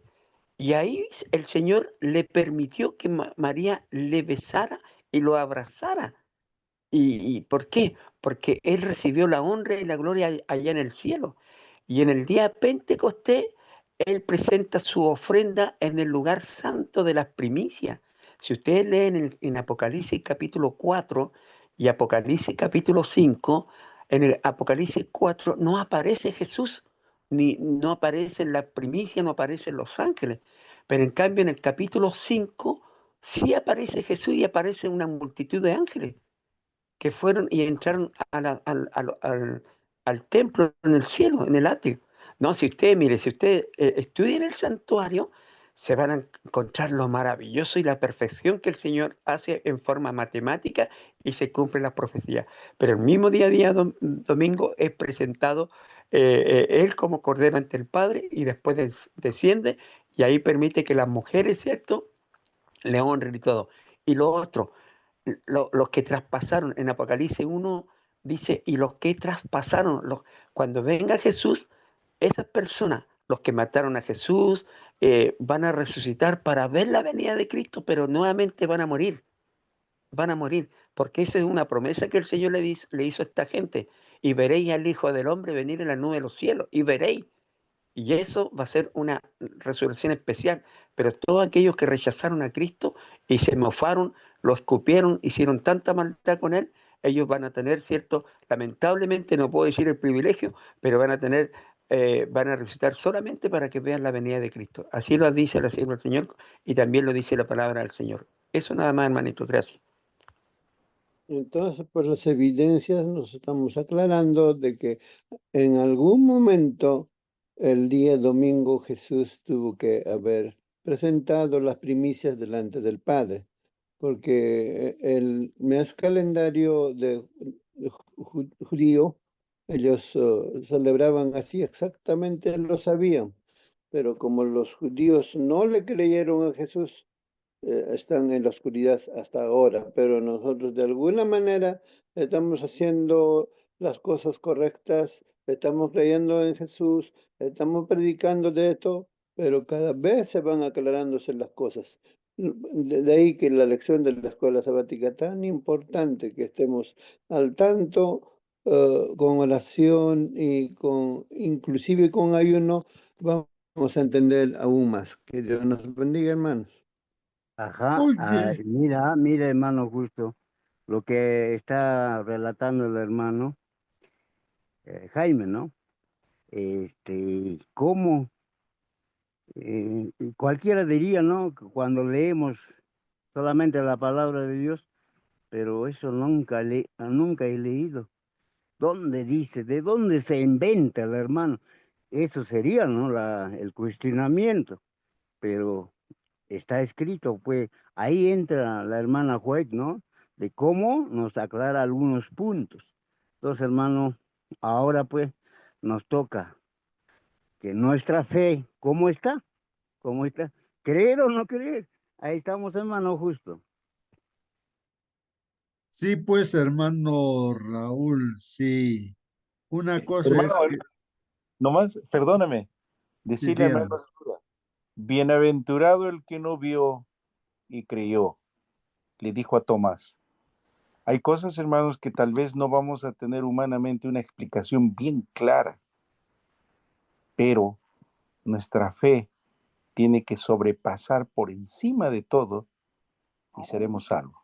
Y ahí el Señor le permitió que María le besara y lo abrazara. ¿Y por qué? Porque él recibió la honra y la gloria allá en el cielo. Y en el día Pentecostés, él presenta su ofrenda en el lugar santo de las primicias. Si ustedes leen en Apocalipsis capítulo 4 y Apocalipsis capítulo 5, en el Apocalipsis 4 no aparece Jesús, ni no aparecen las primicias, no aparecen los ángeles. Pero en cambio en el capítulo 5 sí aparece Jesús y aparece una multitud de ángeles que fueron y entraron al templo en el cielo, en el atrio. No, si usted, mire, si usted estudia en el santuario, se van a encontrar lo maravilloso y la perfección que el Señor hace en forma matemática y se cumple la profecía. Pero el mismo día domingo es presentado Él como Cordero ante el Padre y después desciende y ahí permite que las mujeres, ¿cierto?, le honren y todo. Y lo otro, los que traspasaron, en Apocalipsis 1 dice, y los que traspasaron, cuando venga Jesús, esas personas, los que mataron a Jesús, van a resucitar para ver la venida de Cristo, pero nuevamente van a morir, porque esa es una promesa que el Señor le hizo a esta gente, y veréis al Hijo del Hombre venir en la nube de los cielos, y veréis. Y eso va a ser una resurrección especial. Pero todos aquellos que rechazaron a Cristo y se mofaron, lo escupieron, hicieron tanta maldad con Él, ellos van a tener, ¿cierto? Lamentablemente, no puedo decir el privilegio, pero van a resucitar solamente para que vean la venida de Cristo. Así lo dice la sierva del Señor y también lo dice la palabra del Señor. Eso nada más, hermanito. Gracias. Entonces, por las evidencias nos estamos aclarando de que en algún momento el día domingo Jesús tuvo que haber presentado las primicias delante del Padre, porque el mes calendario judío, ellos celebraban así exactamente, lo sabían, pero como los judíos no le creyeron a Jesús, están en la oscuridad hasta ahora, pero nosotros de alguna manera estamos haciendo las cosas correctas, estamos creyendo en Jesús, estamos predicando de esto, pero cada vez se van aclarándose las cosas. De ahí que la lección de la escuela sabática tan importante, que estemos al tanto con oración y inclusive con ayuno, vamos a entender aún más. Que Dios nos bendiga, hermanos. Ajá, Muy bien. mira, hermano, justo lo que está relatando el hermano Jaime, ¿no? Cómo cualquiera diría, ¿no? Que cuando leemos solamente la palabra de Dios, pero eso nunca he leído. ¿Dónde dice? ¿De dónde se inventa el hermano? Eso sería, ¿no? El cuestionamiento, pero está escrito, pues ahí entra la hermana White, ¿no? De cómo nos aclara algunos puntos. Entonces, hermano, ahora pues nos toca que nuestra fe, ¿cómo está? ¿Cómo está? ¿Creer o no creer? Ahí estamos, hermano, justo. Sí, pues, hermano Raúl, sí. Una cosa Hermano, es que, nomás, perdóname, sí, decirle al dígame. hermano Zura, bienaventurado el que no vio y creyó, le dijo a Tomás. Hay cosas, hermanos, que tal vez no vamos a tener humanamente una explicación bien clara, pero nuestra fe tiene que sobrepasar por encima de todo y seremos salvos.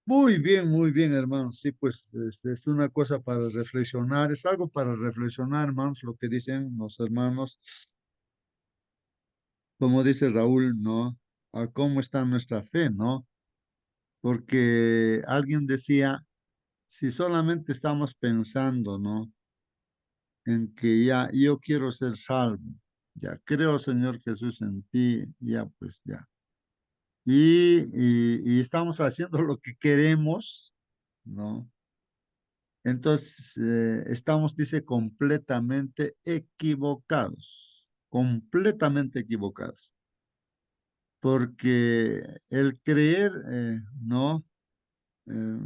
Muy bien, hermanos. Sí, pues es una cosa para reflexionar, es algo para reflexionar, hermanos, lo que dicen los hermanos, como dice Raúl, ¿no? A cómo está nuestra fe, ¿no? Porque alguien decía, si solamente estamos pensando, ¿no? En que ya yo quiero ser salvo, ya creo, Señor Jesús, en ti, ya pues ya. Y estamos haciendo lo que queremos, ¿no? Entonces, estamos, dice, completamente equivocados, porque el creer, ¿no? Eh,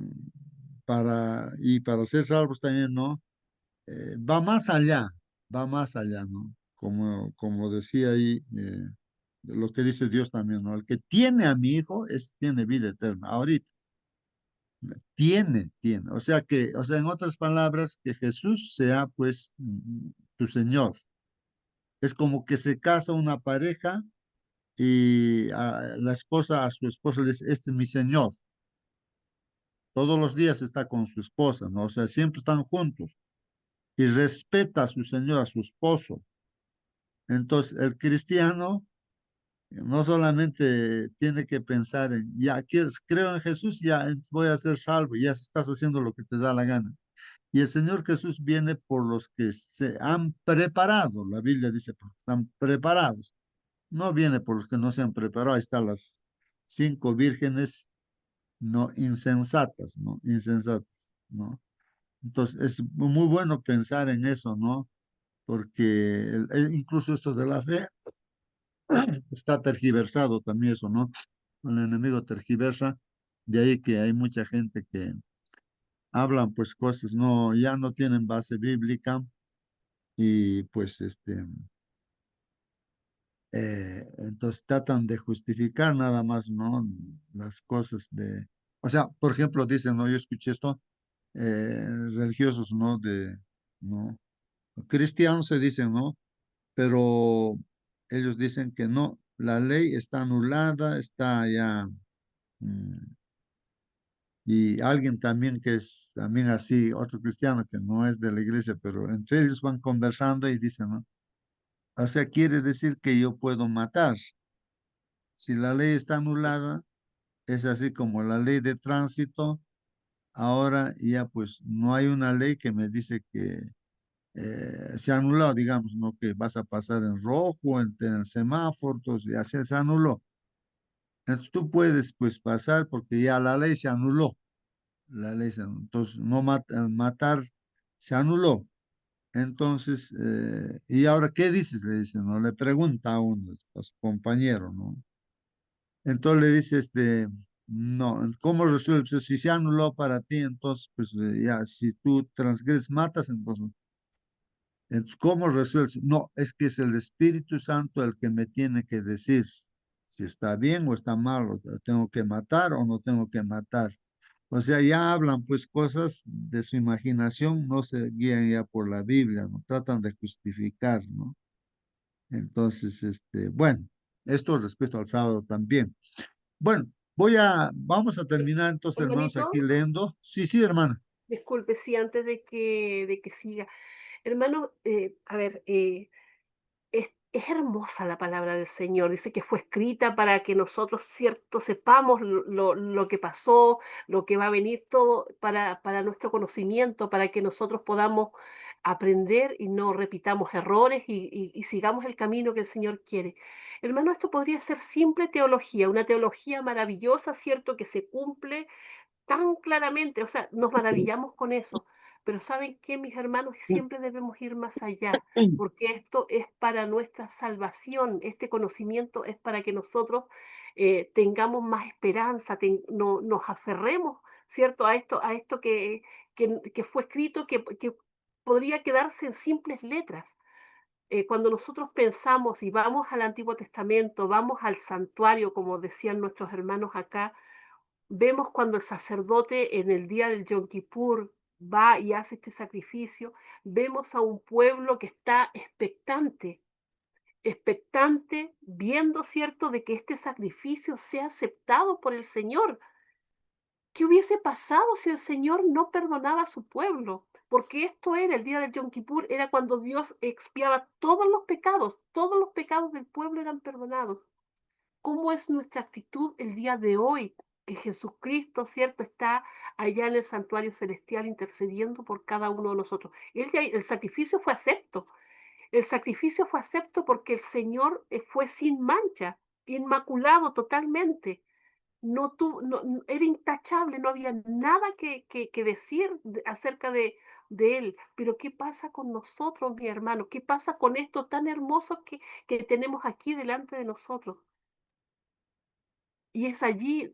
para ser salvos también, ¿no? Va más allá, ¿no? Como decía ahí, lo que dice Dios también, ¿no? El que tiene a mi hijo tiene vida eterna, ahorita. Tiene. O sea, en otras palabras, que Jesús sea pues tu Señor. Es como que se casa una pareja y la esposa a su esposo le dice, este es mi Señor. Todos los días está con su esposa, ¿no? O sea, siempre están juntos y respeta a su Señor, a su esposo. Entonces, el cristiano no solamente tiene que pensar en, ya creo en Jesús, ya voy a ser salvo, ya estás haciendo lo que te da la gana. Y el Señor Jesús viene por los que se han preparado. La Biblia dice, porque están preparados. No viene por los que no se han preparado. Ahí están las 5 vírgenes no insensatas, ¿no? Insensatas, ¿no? Entonces, es muy bueno pensar en eso, ¿no? Porque incluso esto de la fe está tergiversado también eso, ¿no? El enemigo tergiversa, de ahí que hay mucha gente que hablan pues cosas, no, ya no tienen base bíblica y pues entonces tratan de justificar nada más, ¿no? Las cosas o sea, por ejemplo, dicen, ¿no? Yo escuché esto, religiosos, ¿no? ¿no? Cristianos se dicen, ¿no? Pero ellos dicen que no, la ley está anulada, está ya, mm, y alguien también que es también así, otro cristiano que no es de la iglesia, pero entre ellos van conversando y dicen, ¿no? O sea, quiere decir que yo puedo matar. Si la ley está anulada, es así como la ley de tránsito. Ahora ya pues no hay una ley que me dice que se ha anulado, digamos, ¿no? Que vas a pasar en rojo, en el semáforo, entonces ya se anuló. Entonces tú puedes pues pasar porque ya la ley se anuló. La ley se anuló. Entonces no matar se anuló. Entonces, ¿y ahora qué dices? Le dice, ¿no? Le pregunta a uno, a su compañero, ¿no? Entonces le dice, no, ¿cómo resuelves? Si se anuló para ti, entonces, pues ya, si tú transgredes, matas, entonces, ¿cómo resuelves? No, es que es el Espíritu Santo el que me tiene que decir si está bien o está mal, o tengo que matar o no tengo que matar. O sea, ya hablan pues cosas de su imaginación, no se guían ya por la Biblia, no tratan de justificar, ¿no? Entonces, bueno, esto respecto al sábado también. Bueno, vamos a terminar entonces, hermanos, aquí Hermanito, leyendo. Sí, sí, hermana. disculpe, sí, antes de que siga. Hermano, a ver, es hermosa la palabra del Señor. Dice que fue escrita para que nosotros, cierto, sepamos lo que pasó, lo que va a venir, todo para nuestro conocimiento, para que nosotros podamos aprender y no repitamos errores y sigamos el camino que el Señor quiere. Hermano, esto podría ser simple teología, una teología maravillosa, cierto, que se cumple tan claramente, o sea, nos maravillamos con eso, pero ¿saben qué, mis hermanos? Siempre debemos ir más allá, porque esto es para nuestra salvación, este conocimiento es para que nosotros tengamos más esperanza, nos aferremos, ¿cierto? A esto que fue escrito, que podría quedarse en simples letras, cuando nosotros pensamos y vamos al Antiguo Testamento, vamos al santuario, como decían nuestros hermanos acá, vemos cuando el sacerdote en el día del Yom Kippur va y hace este sacrificio, vemos a un pueblo que está expectante, viendo, ¿cierto?, de que este sacrificio sea aceptado por el Señor. ¿Qué hubiese pasado si el Señor no perdonaba a su pueblo? Porque esto era, el día del Yom Kippur, era cuando Dios expiaba todos los pecados del pueblo eran perdonados. ¿Cómo es nuestra actitud el día de hoy? Que Jesucristo, ¿cierto?, está allá en el santuario celestial intercediendo por cada uno de nosotros. El sacrificio fue acepto. El sacrificio fue acepto porque el Señor fue sin mancha, inmaculado totalmente. Era intachable, no había nada que decir acerca de él. Pero ¿qué pasa con nosotros, mi hermano? ¿Qué pasa con esto tan hermoso que tenemos aquí delante de nosotros? Y es allí,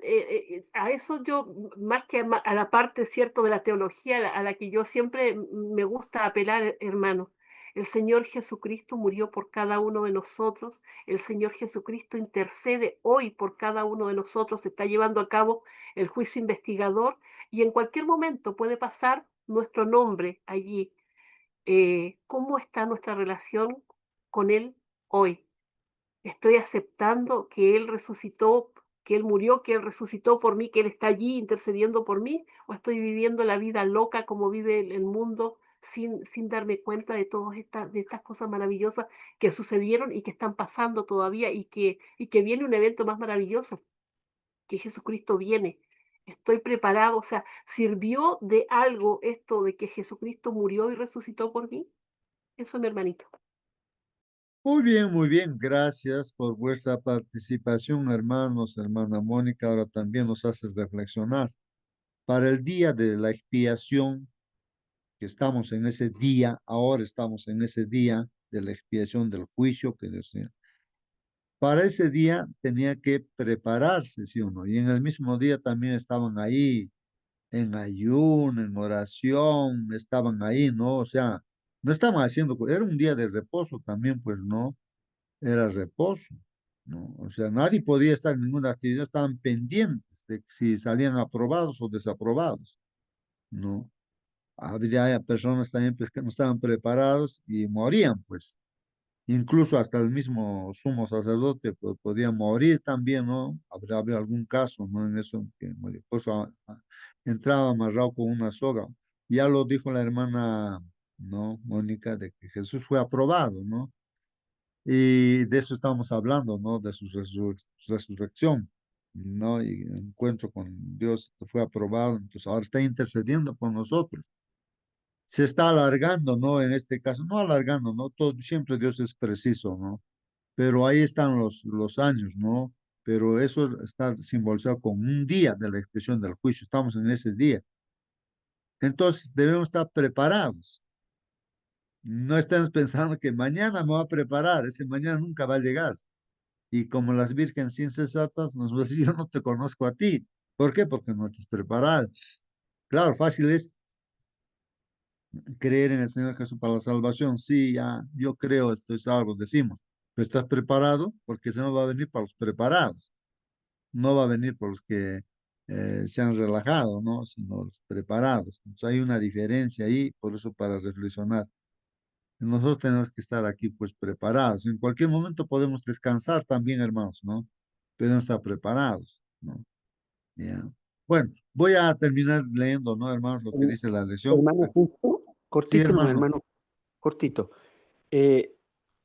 a eso yo, más que a la parte, cierto, de la teología a la que yo siempre me gusta apelar, hermano. El Señor Jesucristo murió por cada uno de nosotros. El Señor Jesucristo intercede hoy por cada uno de nosotros. Se está llevando a cabo el juicio investigador y en cualquier momento puede pasar nuestro nombre allí. ¿Cómo está nuestra relación con Él hoy? Estoy aceptando que Él resucitó, que Él murió, que Él resucitó por mí, que Él está allí intercediendo por mí, o estoy viviendo la vida loca como vive el mundo sin darme cuenta de todas estas cosas maravillosas que sucedieron y que están pasando todavía y que viene un evento más maravilloso, que Jesucristo viene. Estoy preparado, o sea, ¿sirvió de algo esto de que Jesucristo murió y resucitó por mí? Eso, mi hermanito. Muy bien, gracias por vuestra participación, hermanos, hermana Mónica. Ahora también nos hace reflexionar. Para el día de la expiación, que estamos en ese día, ahora estamos en ese día de la expiación del juicio que decía. Para ese día tenía que prepararse, ¿sí o no? Y en el mismo día también estaban ahí en ayuno, en oración, estaban ahí, ¿no? O sea, no estaban haciendo, era un día de reposo también, pues, ¿no? Era reposo, ¿no? O sea, nadie podía estar en ninguna actividad, estaban pendientes de si salían aprobados o desaprobados, ¿no? Habría personas también pues, que no estaban preparados y morían, pues. Incluso hasta el mismo sumo sacerdote pues, podía morir también, ¿no? Habría habido algún caso, ¿no? En eso, que pues, entraba amarrado con una soga. Ya lo dijo la hermana, ¿no? Mónica, de que Jesús fue aprobado, ¿no? Y de eso estamos hablando, ¿no? De su resurrección, ¿no? Y el encuentro con Dios fue aprobado, entonces ahora está intercediendo por nosotros. Se está alargando, ¿no? En este caso, no alargando, ¿no? Todo, siempre Dios es preciso, ¿no? Pero ahí están los años, ¿no? Pero eso está simbolizado con un día de la expresión del juicio, estamos en ese día. Entonces debemos estar preparados. No estemos pensando que mañana me voy a preparar, ese mañana nunca va a llegar. Y como las vírgenes insensatas nos va a decir, yo no te conozco a ti. ¿Por qué? Porque no estás preparado. Claro, fácil es creer en el Señor Jesús para la salvación. Sí, ya, yo creo, esto es algo, decimos. Pero estás preparado porque el Señor va a venir para los preparados. No va a venir por los que se han relajado, ¿no? Sino los preparados. Entonces hay una diferencia ahí, por eso para reflexionar. Nosotros tenemos que estar aquí pues preparados. En cualquier momento podemos descansar también, hermanos, ¿no? Pero estar preparados, ¿no? Ya. Bueno, voy a terminar leyendo, ¿no, hermanos? Lo que dice la lección. Hermano, justo, Sí, cortito nomás, hermano. hermano, cortito.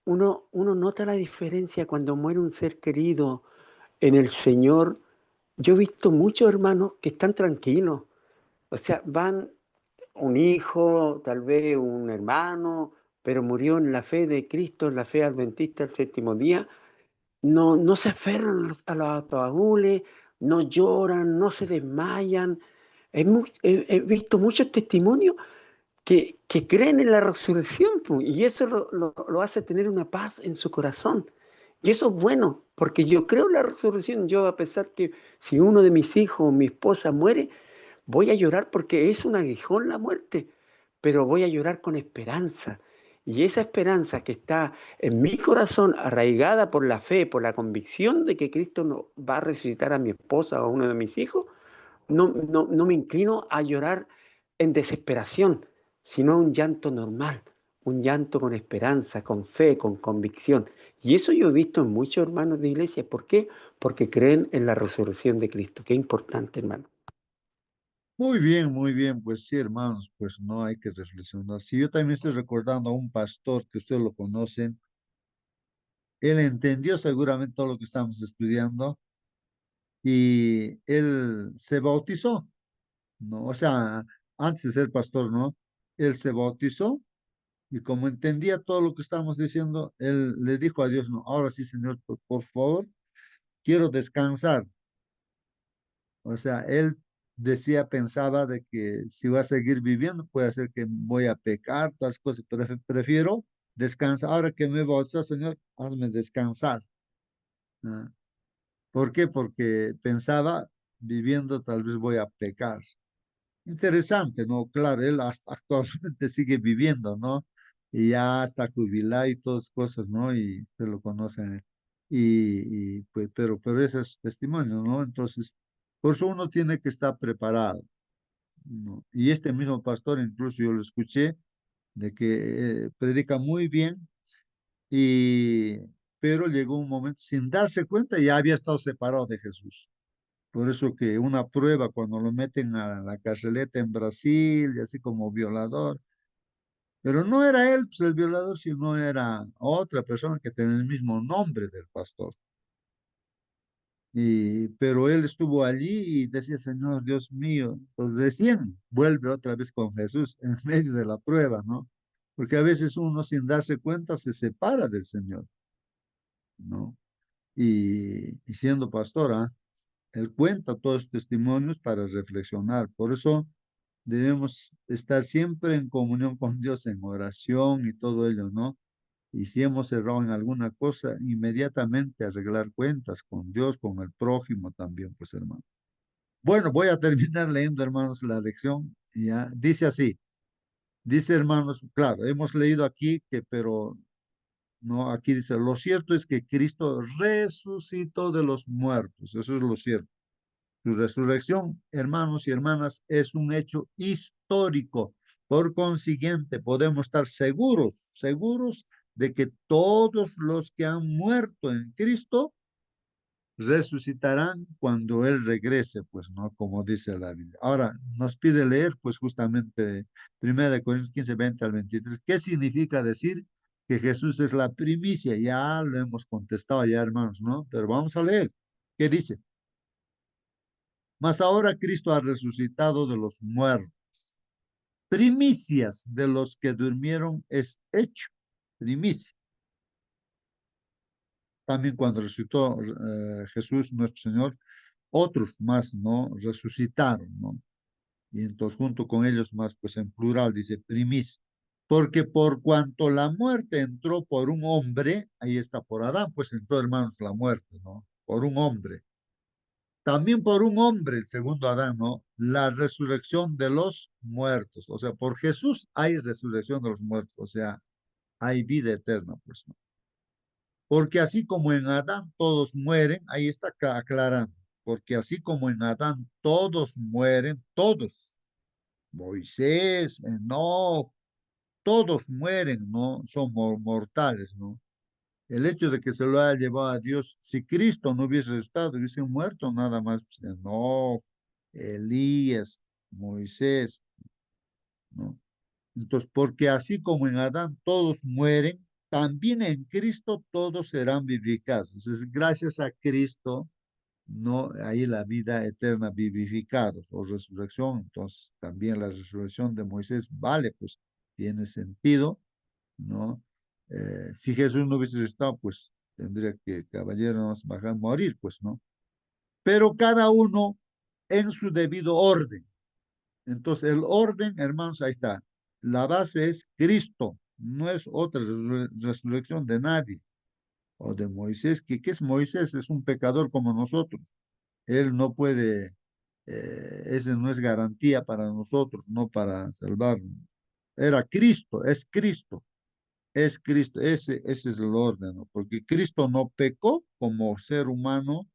Uno nota la diferencia cuando muere un ser querido en el Señor. Yo he visto muchos hermanos que están tranquilos. O sea, van un hijo, tal vez un hermano, pero murió en la fe de Cristo, en la fe adventista el séptimo día. No se aferran a los ataúdes, no lloran, no se desmayan. He visto muchos testimonios que creen en la resurrección, pues, y eso lo hace tener una paz en su corazón. Y eso es bueno, porque yo creo en la resurrección. Yo, a pesar que si uno de mis hijos o mi esposa muere, voy a llorar porque es un aguijón la muerte, pero voy a llorar con esperanza. Y esa esperanza que está en mi corazón, arraigada por la fe, por la convicción de que Cristo no, va a resucitar a mi esposa o a uno de mis hijos, no me inclino a llorar en desesperación, sino un llanto normal, un llanto con esperanza, con fe, con convicción. Y eso yo he visto en muchos hermanos de iglesia. ¿Por qué? Porque creen en la resurrección de Cristo. Qué importante, hermano. Muy bien, pues sí, hermanos, pues no hay que reflexionar. Si yo también estoy recordando a un pastor que ustedes lo conocen, él entendió seguramente todo lo que estamos estudiando y él se bautizó, ¿no? O sea, antes de ser pastor, ¿no? Él se bautizó y como entendía todo lo que estábamos diciendo, él le dijo a Dios, no, ahora sí, Señor, por favor, quiero descansar. O sea, él decía, pensaba de que si va a seguir viviendo, puede ser que voy a pecar, todas cosas, pero prefiero descansar. Ahora que me bautizó, Señor, hazme descansar. ¿Ah? ¿Por qué? Porque pensaba, viviendo, tal vez voy a pecar. Interesante, ¿no? Claro, él actualmente sigue viviendo, ¿no? Y ya está jubilado y todas cosas, ¿no? Y usted lo conocen. Pues, pero ese es testimonio, ¿no? Entonces, por eso uno tiene que estar preparado, ¿no? Y este mismo pastor, incluso yo lo escuché, de que predica muy bien, y, pero llegó un momento, sin darse cuenta, ya había estado separado de Jesús. Por eso que una prueba cuando lo meten a la carceleta en Brasil, y así como violador, pero no era él pues, el violador, sino era otra persona que tenía el mismo nombre del pastor. Pero él estuvo allí y decía, Señor, Dios mío, pues recién vuelve otra vez con Jesús en medio de la prueba, ¿no? Porque a veces uno sin darse cuenta se separa del Señor, ¿no? Y siendo pastora, él cuenta todos los testimonios para reflexionar. Por eso debemos estar siempre en comunión con Dios, en oración y todo ello, ¿no? Y si hemos errado en alguna cosa, inmediatamente arreglar cuentas con Dios, con el prójimo también, pues hermano. Bueno, voy a terminar leyendo, hermanos, la lección. Ya dice así, dice, hermanos, claro, hemos leído aquí que, pero no, aquí dice, lo cierto es que Cristo resucitó de los muertos, eso es lo cierto. Su resurrección, hermanos y hermanas, es un hecho histórico. Por consiguiente, podemos estar seguros de que todos los que han muerto en Cristo resucitarán cuando Él regrese, pues, ¿no? Como dice la Biblia. Ahora, nos pide leer, pues, justamente 1 Corintios 15, 20 al 23. ¿Qué significa decir que Jesús es la primicia? Ya lo hemos contestado ya, hermanos, ¿no? Pero vamos a leer. ¿Qué dice? Mas ahora Cristo ha resucitado de los muertos. Primicias de los que durmieron es hecho. Primicia. También cuando resucitó Jesús, nuestro Señor, otros más, ¿no? Resucitaron, ¿no? Y entonces junto con ellos más, pues en plural dice primicia. Porque por cuanto la muerte entró por un hombre, ahí está por Adán, pues entró, hermanos, la muerte, ¿no? Por un hombre. También por un hombre, el segundo Adán, ¿no? La resurrección de los muertos. O sea, por Jesús hay resurrección de los muertos. O sea, hay vida eterna, pues, ¿no? Porque así como en Adán todos mueren, ahí está aclarando. Porque así como en Adán todos mueren, todos. Moisés, Enoch, todos mueren, ¿no? Son mortales, ¿no? El hecho de que se lo haya llevado a Dios, si Cristo no hubiese estado, hubiese muerto nada más, pues, no, Elías, Moisés, ¿no? Entonces, porque así como en Adán todos mueren, también en Cristo todos serán vivificados. Entonces, gracias a Cristo, no hay la vida eterna vivificados o resurrección. Entonces, también la resurrección de Moisés vale, pues tiene sentido, ¿no? Si Jesús no hubiese estado, pues tendría que caballeros bajar a morir, pues, ¿no? Pero cada uno en su debido orden. Entonces, el orden, hermanos, ahí está. La base es Cristo, no es otra resurrección de nadie. O de Moisés, que ¿qué es Moisés? Es un pecador como nosotros. Él no puede, ese no es garantía para nosotros, no para salvarnos. Era Cristo, es Cristo. es Cristo, ese es el orden, ¿no? Porque Cristo no pecó como ser humano,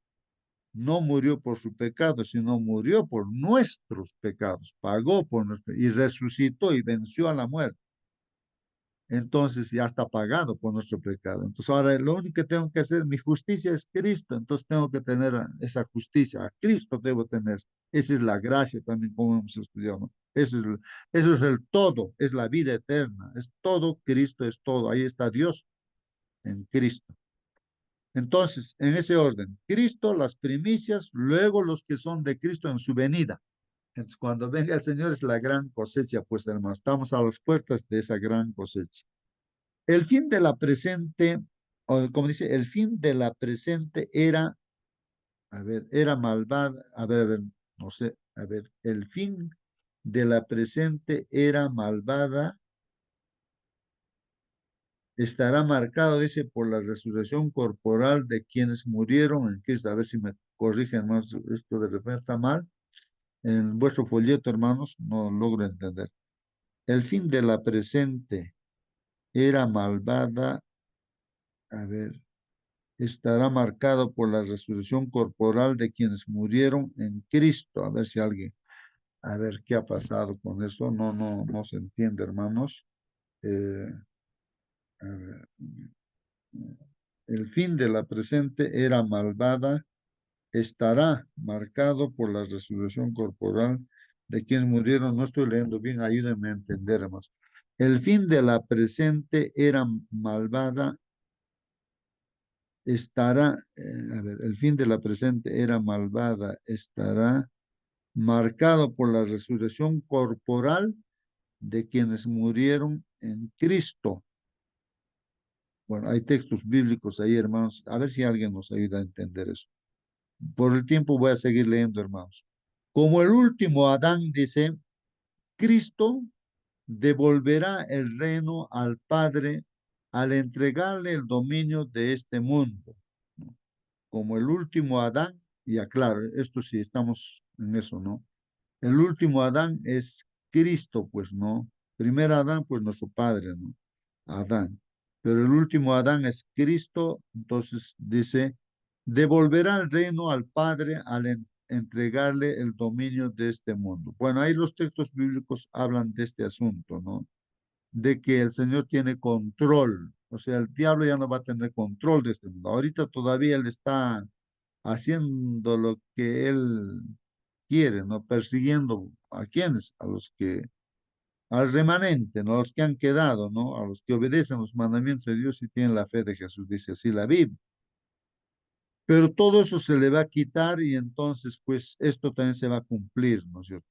no murió por su pecado, sino murió por nuestros pecados, pagó por nuestros y resucitó y venció a la muerte. Entonces ya está pagado por nuestro pecado. Entonces ahora lo único que tengo que hacer, mi justicia es Cristo, entonces tengo que tener esa justicia, a Cristo debo tener. Esa es la gracia también, como hemos estudiado, ¿no? Eso es el todo, es la vida eterna, es todo, Cristo es todo, ahí está Dios en Cristo. Entonces, en ese orden, Cristo, las primicias, luego los que son de Cristo en su venida. Entonces, cuando venga el Señor es la gran cosecha, pues hermanos, estamos a las puertas de esa gran cosecha. El fin de la presente, o como dice, el fin de la presente era, a ver, era malvada, a ver, no sé, a ver, el fin de la presente era malvada, estará marcado, dice, por la resurrección corporal de quienes murieron en Cristo. A ver si me corrigen, hermanos, esto de repente está mal. En vuestro folleto, hermanos, no logro entender. El fin de la presente era malvada, a ver, estará marcado por la resurrección corporal de quienes murieron en Cristo. A ver si alguien, a ver qué ha pasado con eso. No se entiende, hermanos. A ver, el fin de la presente era malvada, estará marcado por la resurrección corporal de quienes murieron. No estoy leyendo bien, ayúdenme a entender, hermanos. El fin de la presente era malvada, estará, a ver, el fin de la presente era malvada, estará marcado por la resurrección corporal de quienes murieron en Cristo. Bueno, hay textos bíblicos ahí, hermanos. A ver si alguien nos ayuda a entender eso. Por el tiempo voy a seguir leyendo, hermanos. Como el último Adán dice, Cristo devolverá el reino al Padre al entregarle el dominio de este mundo. Como el último Adán, y aclaro, esto sí estamos en eso, ¿no? El último Adán es Cristo, pues, ¿no? Primer Adán, pues, nuestro Padre, ¿no? Adán. Pero el último Adán es Cristo, entonces dice, devolverá el reino al Padre al entregarle el dominio de este mundo. Bueno, ahí los textos bíblicos hablan de este asunto, ¿no? De que el Señor tiene control, o sea, el diablo ya no va a tener control de este mundo. Ahorita todavía él está haciendo lo que él quiere, ¿no? Persiguiendo a quienes, a los que, al remanente, ¿no? A los que han quedado, ¿no? A los que obedecen los mandamientos de Dios y tienen la fe de Jesús, dice así la Biblia. Pero todo eso se le va a quitar y entonces, pues, esto también se va a cumplir, ¿no es cierto?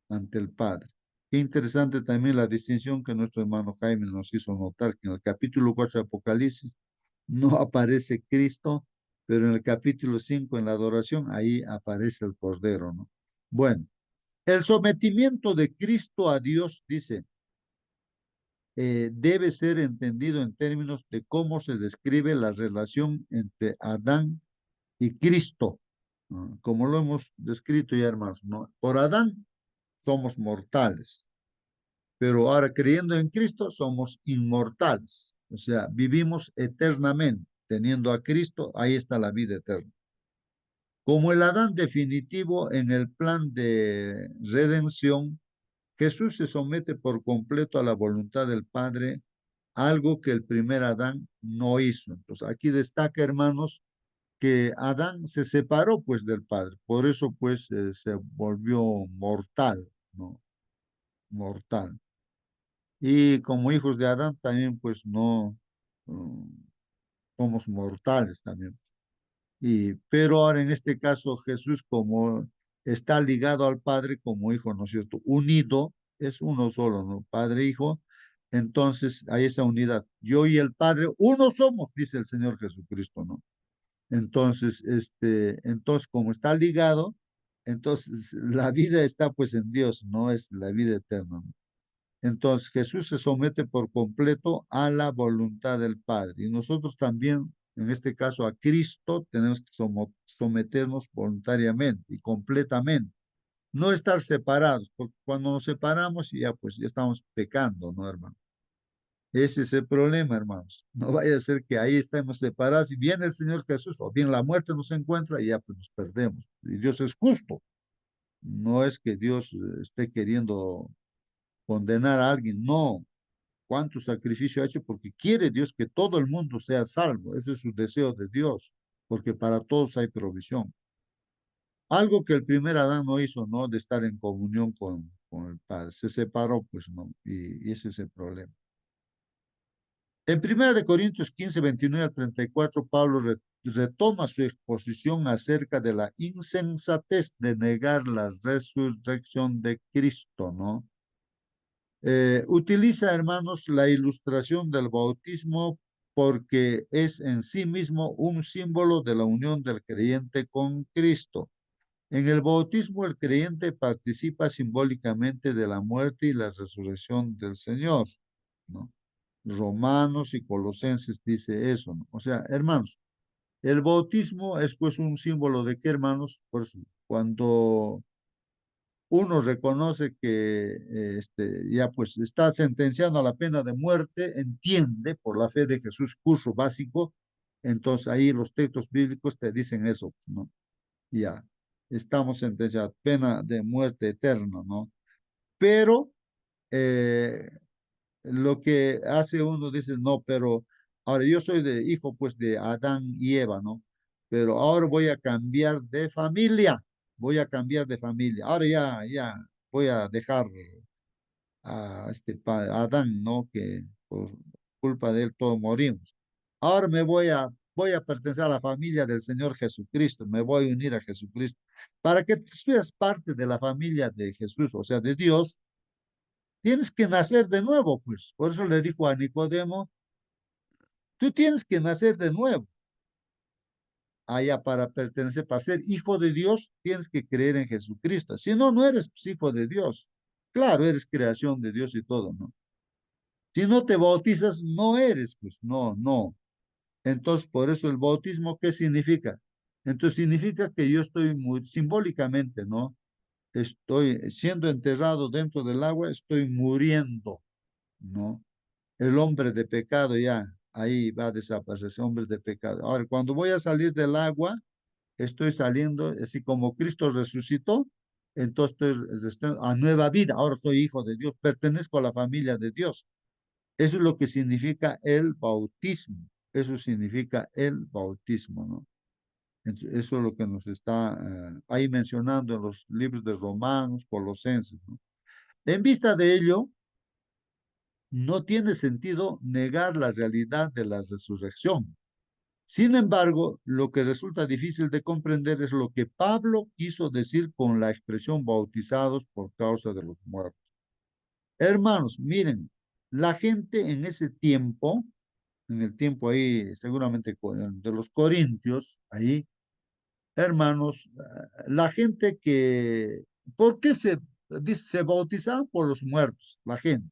Ante el Padre. Qué interesante también la distinción que nuestro hermano Jaime nos hizo notar, que en el capítulo 4 de Apocalipsis no aparece Cristo, pero en el capítulo 5 en la adoración, ahí aparece el Cordero, ¿no? Bueno, el sometimiento de Cristo a Dios, dice, debe ser entendido en términos de cómo se describe la relación entre Adán y Cristo, ¿no? Como lo hemos descrito ya, hermanos, ¿no? Por Adán somos mortales, pero ahora creyendo en Cristo somos inmortales, o sea, vivimos eternamente. Teniendo a Cristo, ahí está la vida eterna. Como el Adán definitivo en el plan de redención, Jesús se somete por completo a la voluntad del Padre, algo que el primer Adán no hizo. Entonces, aquí destaca, hermanos, que Adán se separó pues del Padre, por eso pues se volvió mortal, ¿no? Mortal. Y como hijos de Adán también pues no somos mortales también. Pero ahora en este caso Jesús como está ligado al Padre como hijo, ¿no es cierto? Unido, es uno solo, ¿no? Padre, hijo. Entonces hay esa unidad. Yo y el Padre, uno somos, dice el Señor Jesucristo, ¿no? Entonces, entonces como está ligado, entonces la vida está pues en Dios, no es la vida eterna, ¿no? Entonces Jesús se somete por completo a la voluntad del Padre. Y nosotros también, en este caso a Cristo, tenemos que someternos voluntariamente y completamente. No estar separados, porque cuando nos separamos ya pues ya estamos pecando, ¿no, hermano? Ese es el problema, hermanos. No vaya a ser que ahí estemos separados y viene el Señor Jesús o bien la muerte nos encuentra y ya pues nos perdemos. Y Dios es justo. No es que Dios esté queriendo condenar a alguien, no. Cuánto sacrificio ha hecho porque quiere Dios que todo el mundo sea salvo. Ese es su deseo de Dios, porque para todos hay provisión. Algo que el primer Adán no hizo, ¿no? De estar en comunión con el Padre. Se separó, pues, ¿no? Y ese es el problema. En 1 Corintios 15, 29 al 34, Pablo retoma su exposición acerca de la insensatez de negar la resurrección de Cristo, ¿no? Utiliza, hermanos, la ilustración del bautismo porque es en sí mismo un símbolo de la unión del creyente con Cristo. En el bautismo, el creyente participa simbólicamente de la muerte y la resurrección del Señor, ¿no? Romanos y Colosenses dice eso, ¿no? O sea, hermanos, el bautismo es pues un símbolo de qué, hermanos, pues cuando uno reconoce que ya pues está sentenciado a la pena de muerte, entiende por la fe de Jesús, curso básico, entonces ahí los textos bíblicos te dicen eso, pues, ¿no? Ya, estamos sentenciados a pena de muerte eterna, ¿no? Pero eh, lo que hace uno dice, no, pero ahora yo soy de hijo pues de Adán y Eva, ¿no? Pero ahora voy a cambiar de familia, voy a cambiar de familia. Ahora ya voy a dejar a a Adán, ¿no? Que por culpa de él todos morimos. Ahora voy a pertenecer a la familia del Señor Jesucristo, me voy a unir a Jesucristo. Para que tú seas parte de la familia de Jesús, o sea, de Dios, tienes que nacer de nuevo, pues. Por eso le dijo a Nicodemo, tú tienes que nacer de nuevo. Allá para pertenecer, para ser hijo de Dios, tienes que creer en Jesucristo. Si no, no eres hijo de Dios. Claro, eres creación de Dios y todo, ¿no? Si no te bautizas, no eres, pues, no. Entonces, por eso el bautismo, ¿qué significa? Entonces, significa que yo estoy muy simbólicamente, ¿no? Estoy siendo enterrado dentro del agua, estoy muriendo, ¿no? El hombre de pecado ya, ahí va a desaparecer ese hombre de pecado. Ahora, cuando voy a salir del agua, estoy saliendo, así como Cristo resucitó, entonces estoy a nueva vida. Ahora soy hijo de Dios, pertenezco a la familia de Dios. Eso es lo que significa el bautismo. Eso significa el bautismo, ¿no? Eso es lo que nos está ahí mencionando en los libros de Romanos, Colosenses, ¿no? En vista de ello, no tiene sentido negar la realidad de la resurrección. Sin embargo, lo que resulta difícil de comprender es lo que Pablo quiso decir con la expresión bautizados por causa de los muertos. Hermanos, miren, la gente en ese tiempo, en el tiempo ahí seguramente de los corintios, ahí, hermanos, la gente que, ¿por qué dice, se bautizaban por los muertos? La gente.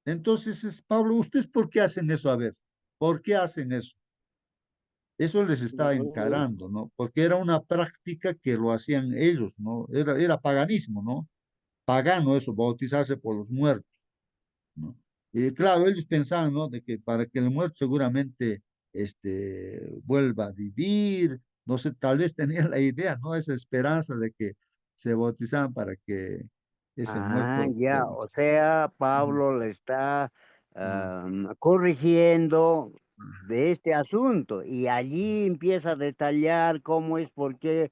Entonces, Pablo, ¿ustedes por qué hacen eso? A ver, ¿por qué hacen eso? Eso les está encarando, ¿no? Porque era una práctica que lo hacían ellos, ¿no? Era paganismo, ¿no? Pagano eso, bautizarse por los muertos, ¿no? Y claro, ellos pensaban, ¿no? De que para que el muerto seguramente vuelva a vivir, no sé, tal vez tenían la idea, ¿no? Esa esperanza de que se bautizaban para que ese Ah, muerto... ya, o sea, Ujú. Pablo le está Ah, corrigiendo ah, de este asunto y allí empieza a detallar cómo es, por qué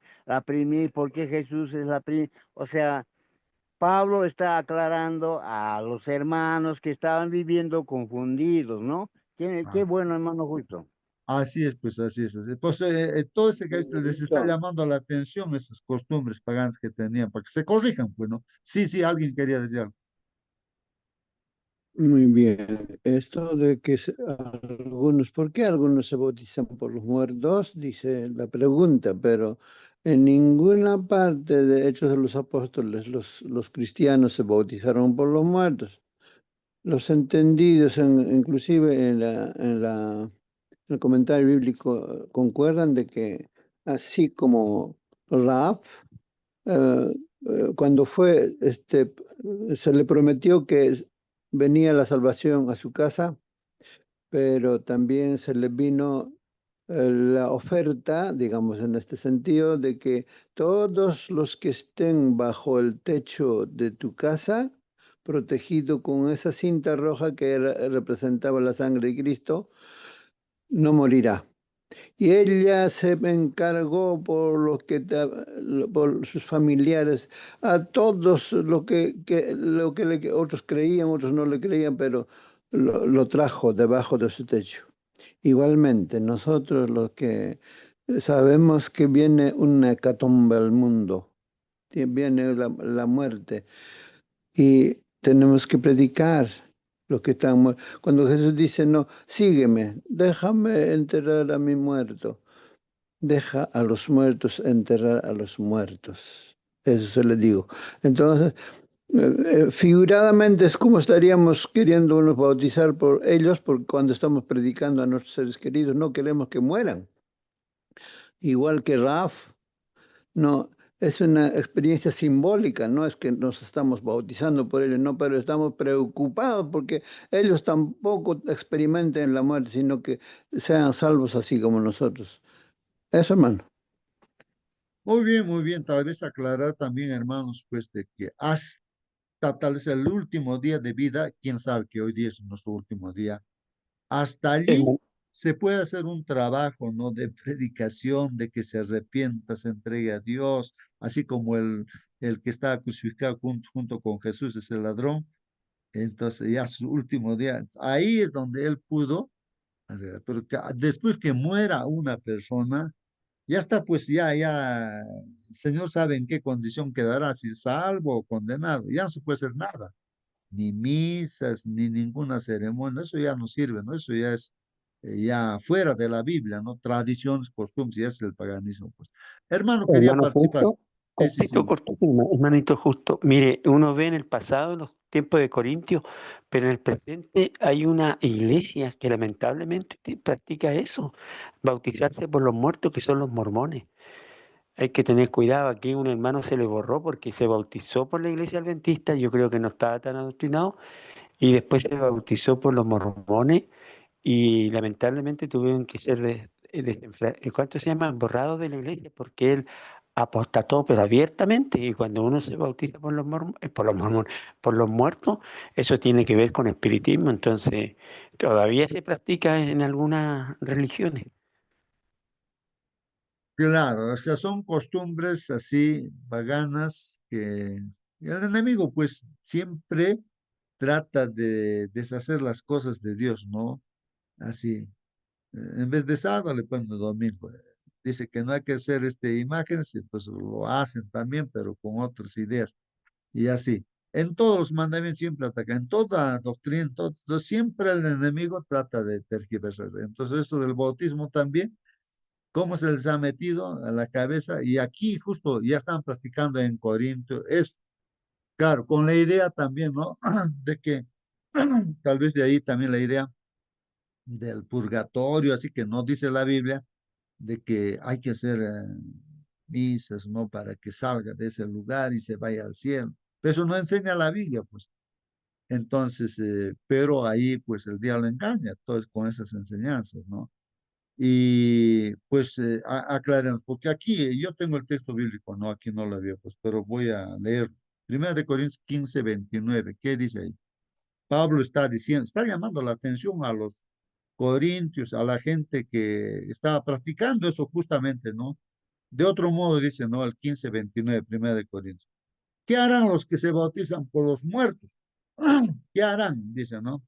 Jesús es la primera. O sea, Pablo está aclarando a los hermanos que estaban viviendo confundidos, ¿no? Qué ah. bueno, hermano Justo. Así es, pues así es. Así es. Pues todo ese que les está Listo. llamando la atención esas costumbres paganas que tenían, para que se corrijan, pues, ¿no? Sí, sí, alguien quería decir algo. Muy bien. Esto de que algunos, ¿por qué algunos se bautizan por los muertos? Dice la pregunta, pero en ninguna parte de Hechos de los Apóstoles los cristianos se bautizaron por los muertos. Los entendidos, inclusive en el comentario bíblico, concuerdan de que así como Raab, cuando se le prometió que venía la salvación a su casa, pero también se le vino la oferta, digamos, en este sentido, de que todos los que estén bajo el techo de tu casa, protegido con esa cinta roja que representaba la sangre de Cristo, no morirá. Y ella se encargó por los por sus familiares, a todos que otros creían, otros no le creían, pero lo trajo debajo de su techo. Igualmente, nosotros los que sabemos que viene una hecatombe al mundo, que viene la muerte, y tenemos que predicar los que están muertos. Cuando Jesús dice, no, sígueme, déjame enterrar a mi muerto. Deja a los muertos enterrar a los muertos. Eso se le digo. Entonces, figuradamente es como estaríamos queriéndonos bautizar por ellos, porque cuando estamos predicando a nuestros seres queridos no queremos que mueran. Igual que Raf, no, es una experiencia simbólica, no es que nos estamos bautizando por ellos, no, pero estamos preocupados porque ellos tampoco experimenten la muerte, sino que sean salvos así como nosotros. Eso, hermano. Muy bien, tal vez aclarar también, hermanos, pues de que hasta tal vez el último día de vida, quién sabe que hoy día es nuestro último día, hasta allí Hermano, se puede hacer un trabajo, ¿no? De predicación, de que se arrepienta, se entregue a Dios, así como el que está crucificado junto con Jesús es el ladrón. Entonces ya su último día, ahí es donde él pudo, pero después que muera una persona, ya está, pues ya, el Señor sabe en qué condición quedará, si salvo o condenado, ya no se puede hacer nada, ni misas, ni ninguna ceremonia, eso ya no sirve, ¿no? Eso ya es ya fuera de la Biblia, ¿no? Tradiciones, costumbres, ya es el paganismo, pues. Hermano, quería hermano participar. justo, Sí, sí, cortito, sí. cortito, hermanito justo. Mire, uno ve en el pasado, en los tiempos de Corintios, pero en el presente hay una iglesia que lamentablemente practica eso, bautizarse por los muertos que son los mormones. Hay que tener cuidado, aquí un hermano se le borró porque se bautizó por la iglesia adventista, yo creo que no estaba tan adoctrinado, y después se bautizó por los mormones y lamentablemente tuvieron que ser ¿cuánto se llama? Borrados de la iglesia porque él apostató pero abiertamente y cuando uno se bautiza por los mormones, por los muertos, eso tiene que ver con espiritismo, entonces todavía se practica en algunas religiones. Claro, o sea, son costumbres así paganas que el enemigo pues siempre trata de deshacer las cosas de Dios, ¿no? Así, en vez de sábado le ponen domingo. Dice que no hay que hacer imágenes, y pues lo hacen también, pero con otras ideas. Y así, en todos los mandamientos siempre ataca, en toda doctrina, siempre el enemigo trata de tergiversar. Entonces, esto del bautismo también, ¿cómo se les ha metido a la cabeza? Y aquí justo ya están practicando en Corinto, es claro, con la idea también, ¿no? De que tal vez de ahí también la idea del purgatorio, así que no dice la Biblia, de que hay que hacer misas, ¿no? Para que salga de ese lugar y se vaya al cielo. Pero eso no enseña la Biblia, pues. Entonces, pero ahí pues el diablo engaña, entonces con esas enseñanzas, ¿no? Y pues aclaremos, porque aquí yo tengo el texto bíblico, no, aquí no lo veo, pues, pero voy a leer. Primera de Corintios 15:29, ¿qué dice ahí? Pablo está diciendo, está llamando la atención a los corintios, a la gente que estaba practicando eso justamente, ¿no? De otro modo dice, ¿no? El 15:29, Primera de Corintios. ¿Qué harán los que se bautizan por los muertos? ¿Qué harán? Dice, ¿no?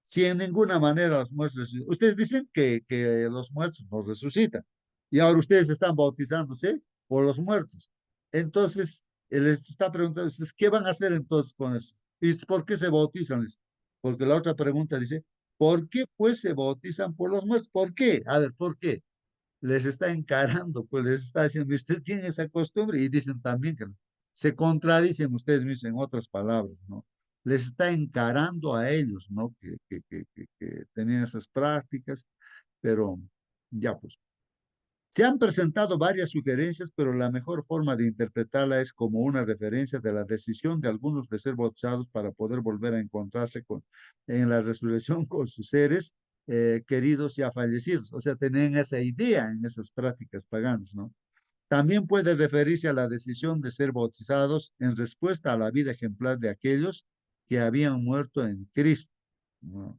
Si en ninguna manera los muertos resucitan. Ustedes dicen que los muertos no resucitan. Y ahora ustedes están bautizándose por los muertos. Entonces, él les está preguntando, ¿qué van a hacer entonces con eso? ¿Y por qué se bautizan? Porque la otra pregunta dice, ¿por qué pues se bautizan por los muertos? ¿Por qué? A ver, ¿por qué? Les está encarando, pues les está diciendo, usted tiene esa costumbre y dicen también que se contradicen ustedes mismos en otras palabras, ¿no? Les está encarando a ellos, ¿no? Que tenían esas prácticas, pero ya pues. Se han presentado varias sugerencias, pero la mejor forma de interpretarla es como una referencia de la decisión de algunos de ser bautizados para poder volver a encontrarse en la resurrección con sus seres queridos ya fallecidos. O sea, tenían esa idea en esas prácticas paganas, ¿no? También puede referirse a la decisión de ser bautizados en respuesta a la vida ejemplar de aquellos que habían muerto en Cristo, ¿no?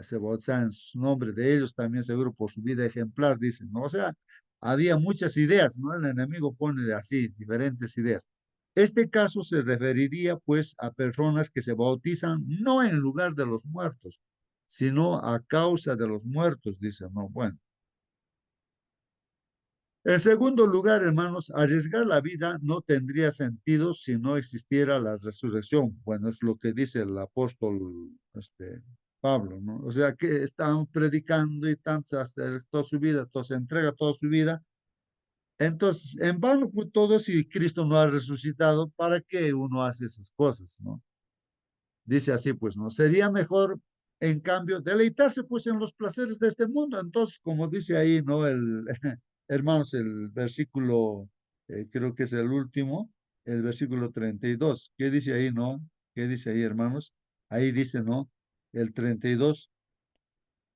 Se bautizaban en su nombre de ellos también seguro por su vida ejemplar, dicen, ¿no? O sea, había muchas ideas, ¿no? El enemigo pone así diferentes ideas. Este caso se referiría pues a personas que se bautizan no en lugar de los muertos, sino a causa de los muertos, dicen, ¿no? Bueno. En segundo lugar, hermanos, arriesgar la vida no tendría sentido si no existiera la resurrección. Bueno, es lo que dice el apóstol Pablo, ¿no? O sea, que están predicando y tanto se hace toda su vida, todo se entrega toda su vida. Entonces, en vano pues, todo si Cristo no ha resucitado, ¿para qué uno hace esas cosas, no? Dice así, pues, ¿no? Sería mejor, en cambio, deleitarse, pues, en los placeres de este mundo. Entonces, como dice ahí, ¿no? Hermanos, el versículo, creo que es el último, el versículo 32. ¿Qué dice ahí, no? ¿Qué dice ahí, hermanos? Ahí dice, ¿no? El 32.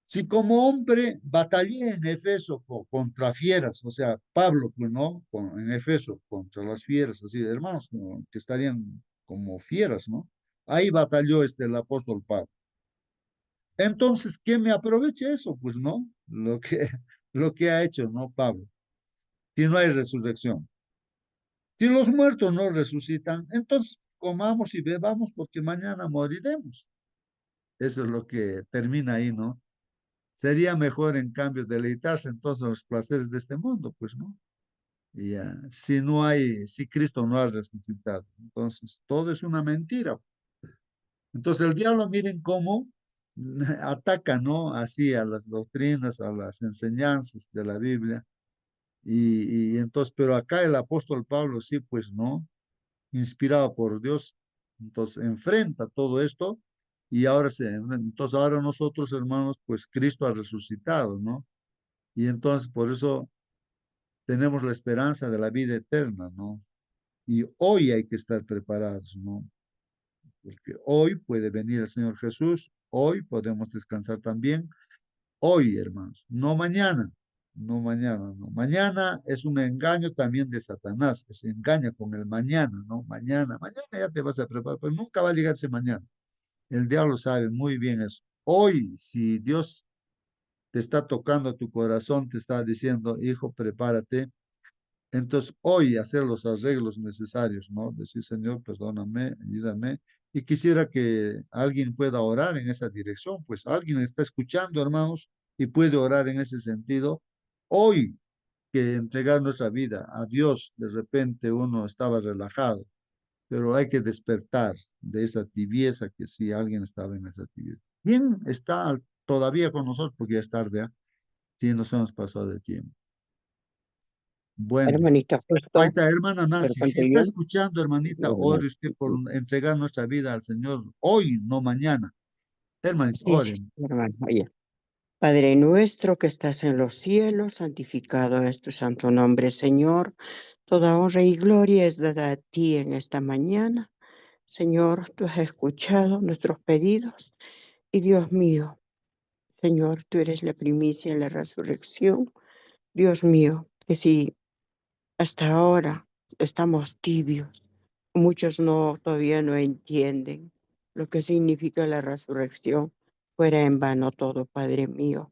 Si como hombre batallé en Efeso contra fieras, o sea, Pablo, pues, ¿no? En Efeso, contra las fieras, así, hermanos, que estarían como fieras, ¿no? Ahí batalló el apóstol Pablo. Entonces, ¿qué me aprovecha eso? Pues no, lo que ha hecho, ¿no, Pablo? Si no hay resurrección. Si los muertos no resucitan, entonces comamos y bebamos porque mañana moriremos. Eso es lo que termina ahí, ¿no? Sería mejor, en cambio, deleitarse entonces en los placeres de este mundo, pues, ¿no? Y si no hay, si Cristo no ha resucitado, entonces todo es una mentira. Entonces el diablo, miren cómo ataca, ¿no? Así a las doctrinas, a las enseñanzas de la Biblia. Y entonces, pero acá el apóstol Pablo sí, pues, ¿no? Inspirado por Dios, entonces enfrenta todo esto y entonces ahora nosotros, hermanos, pues Cristo ha resucitado, ¿no? Y entonces por eso tenemos la esperanza de la vida eterna, ¿no? Y hoy hay que estar preparados, ¿no? Porque hoy puede venir el Señor Jesús, hoy podemos descansar también, hoy, hermanos, no mañana, no mañana, no. Mañana es un engaño también de Satanás, que se engaña con el mañana, ¿no? Mañana ya te vas a preparar, pero nunca va a llegar ese mañana. El diablo sabe muy bien eso. Hoy, si Dios te está tocando tu corazón, te está diciendo, hijo, prepárate. Entonces, hoy hacer los arreglos necesarios, ¿no? Decir, Señor, perdóname, ayúdame. Y quisiera que alguien pueda orar en esa dirección, pues alguien está escuchando, hermanos, y puede orar en ese sentido. Hoy que entregar nuestra vida a Dios, de repente uno estaba relajado, pero hay que despertar de esa tibieza que sí alguien estaba en esa tibieza. ¿Quién está todavía con nosotros? Porque ya es tarde, ¿ah? Sí, nos hemos pasado de tiempo. Bueno. Hermanita, Ahí justo, está, hermana pero Nancy. Si cuento está yo. escuchando, hermanita, ore usted por entregar nuestra vida al Señor hoy, no mañana. Hermanita, Sí, oren. hermano, oye. Padre nuestro que estás en los cielos, santificado es tu santo nombre, Señor. Toda honra y gloria es dada a ti en esta mañana. Señor, tú has escuchado nuestros pedidos y Dios mío, Señor, tú eres la primicia en la resurrección. Dios mío, que si hasta ahora estamos tibios, muchos todavía no entienden lo que significa la resurrección. Fuera en vano todo, Padre mío,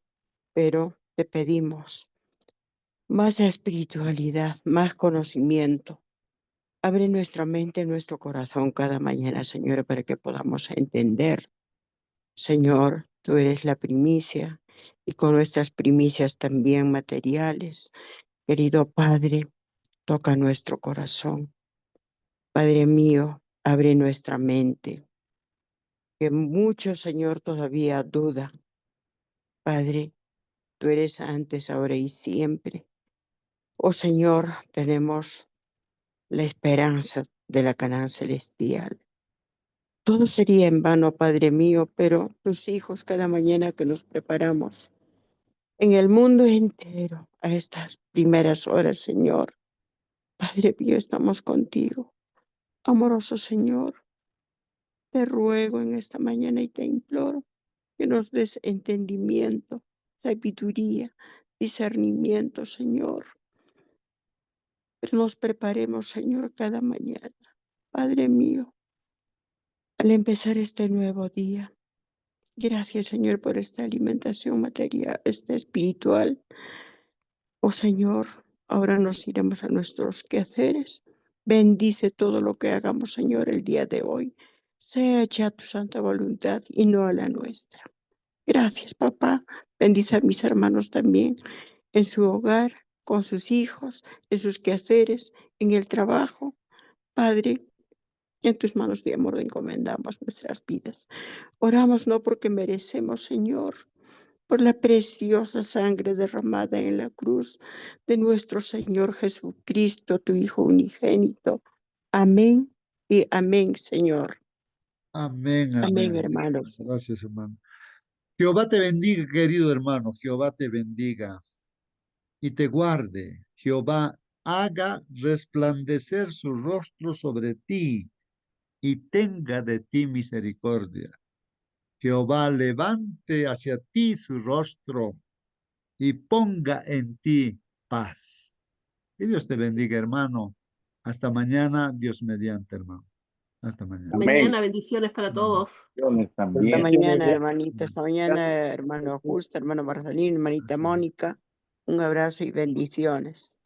pero te pedimos más espiritualidad, más conocimiento. Abre nuestra mente, nuestro corazón cada mañana, Señor, para que podamos entender. Señor, tú eres la primicia y con nuestras primicias también materiales. Querido Padre, toca nuestro corazón. Padre mío, abre nuestra mente, que muchos, Señor, todavía dudan. Padre, tú eres antes, ahora y siempre. Oh Señor, tenemos la esperanza de la Canaán celestial. Todo sería en vano, Padre mío, pero tus hijos cada mañana que nos preparamos, en el mundo entero a estas primeras horas, Señor. Padre mío, estamos contigo. Amoroso Señor, te ruego en esta mañana y te imploro que nos des entendimiento, sabiduría, discernimiento, Señor. Pero nos preparemos, Señor, cada mañana. Padre mío, al empezar este nuevo día, gracias, Señor, por esta alimentación material, esta espiritual. Oh Señor, ahora nos iremos a nuestros quehaceres. Bendice todo lo que hagamos, Señor, el día de hoy. Sea hecha tu santa voluntad y no a la nuestra. Gracias, papá. Bendice a mis hermanos también en su hogar, con sus hijos, en sus quehaceres, en el trabajo. Padre, en tus manos de amor encomendamos nuestras vidas. Oramos no porque merecemos, Señor, por la preciosa sangre derramada en la cruz de nuestro Señor Jesucristo, tu Hijo unigénito. Amén y amén, Señor. Amén, Amén, amén. hermanos. Gracias, hermano. Jehová te bendiga, querido hermano. Jehová te bendiga y te guarde. Jehová haga resplandecer su rostro sobre ti y tenga de ti misericordia. Jehová levante hacia ti su rostro y ponga en ti paz. Que Dios te bendiga, hermano. Hasta mañana, Dios mediante, hermano. Hasta mañana. Amén. Mañana, bendiciones para todos. Bendiciones Esta también. mañana, hermanita, esta mañana, hermano Justo, hermano Marcelino, hermanita Mónica, un abrazo y bendiciones.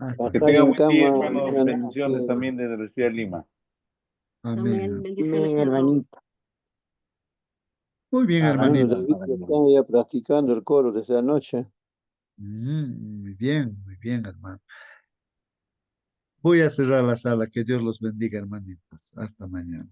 Hasta Que Pasar tenga en buen día, cama hermanos. mañana, Bendiciones también desde la ciudad de Lima. También Amén. bendiciones Amén, para todos. hermanita. Muy bien, hermano hermanito. David está ya practicando el coro desde anoche. Muy bien, hermano. Voy a cerrar la sala. Que Dios los bendiga, hermanitos. Hasta mañana.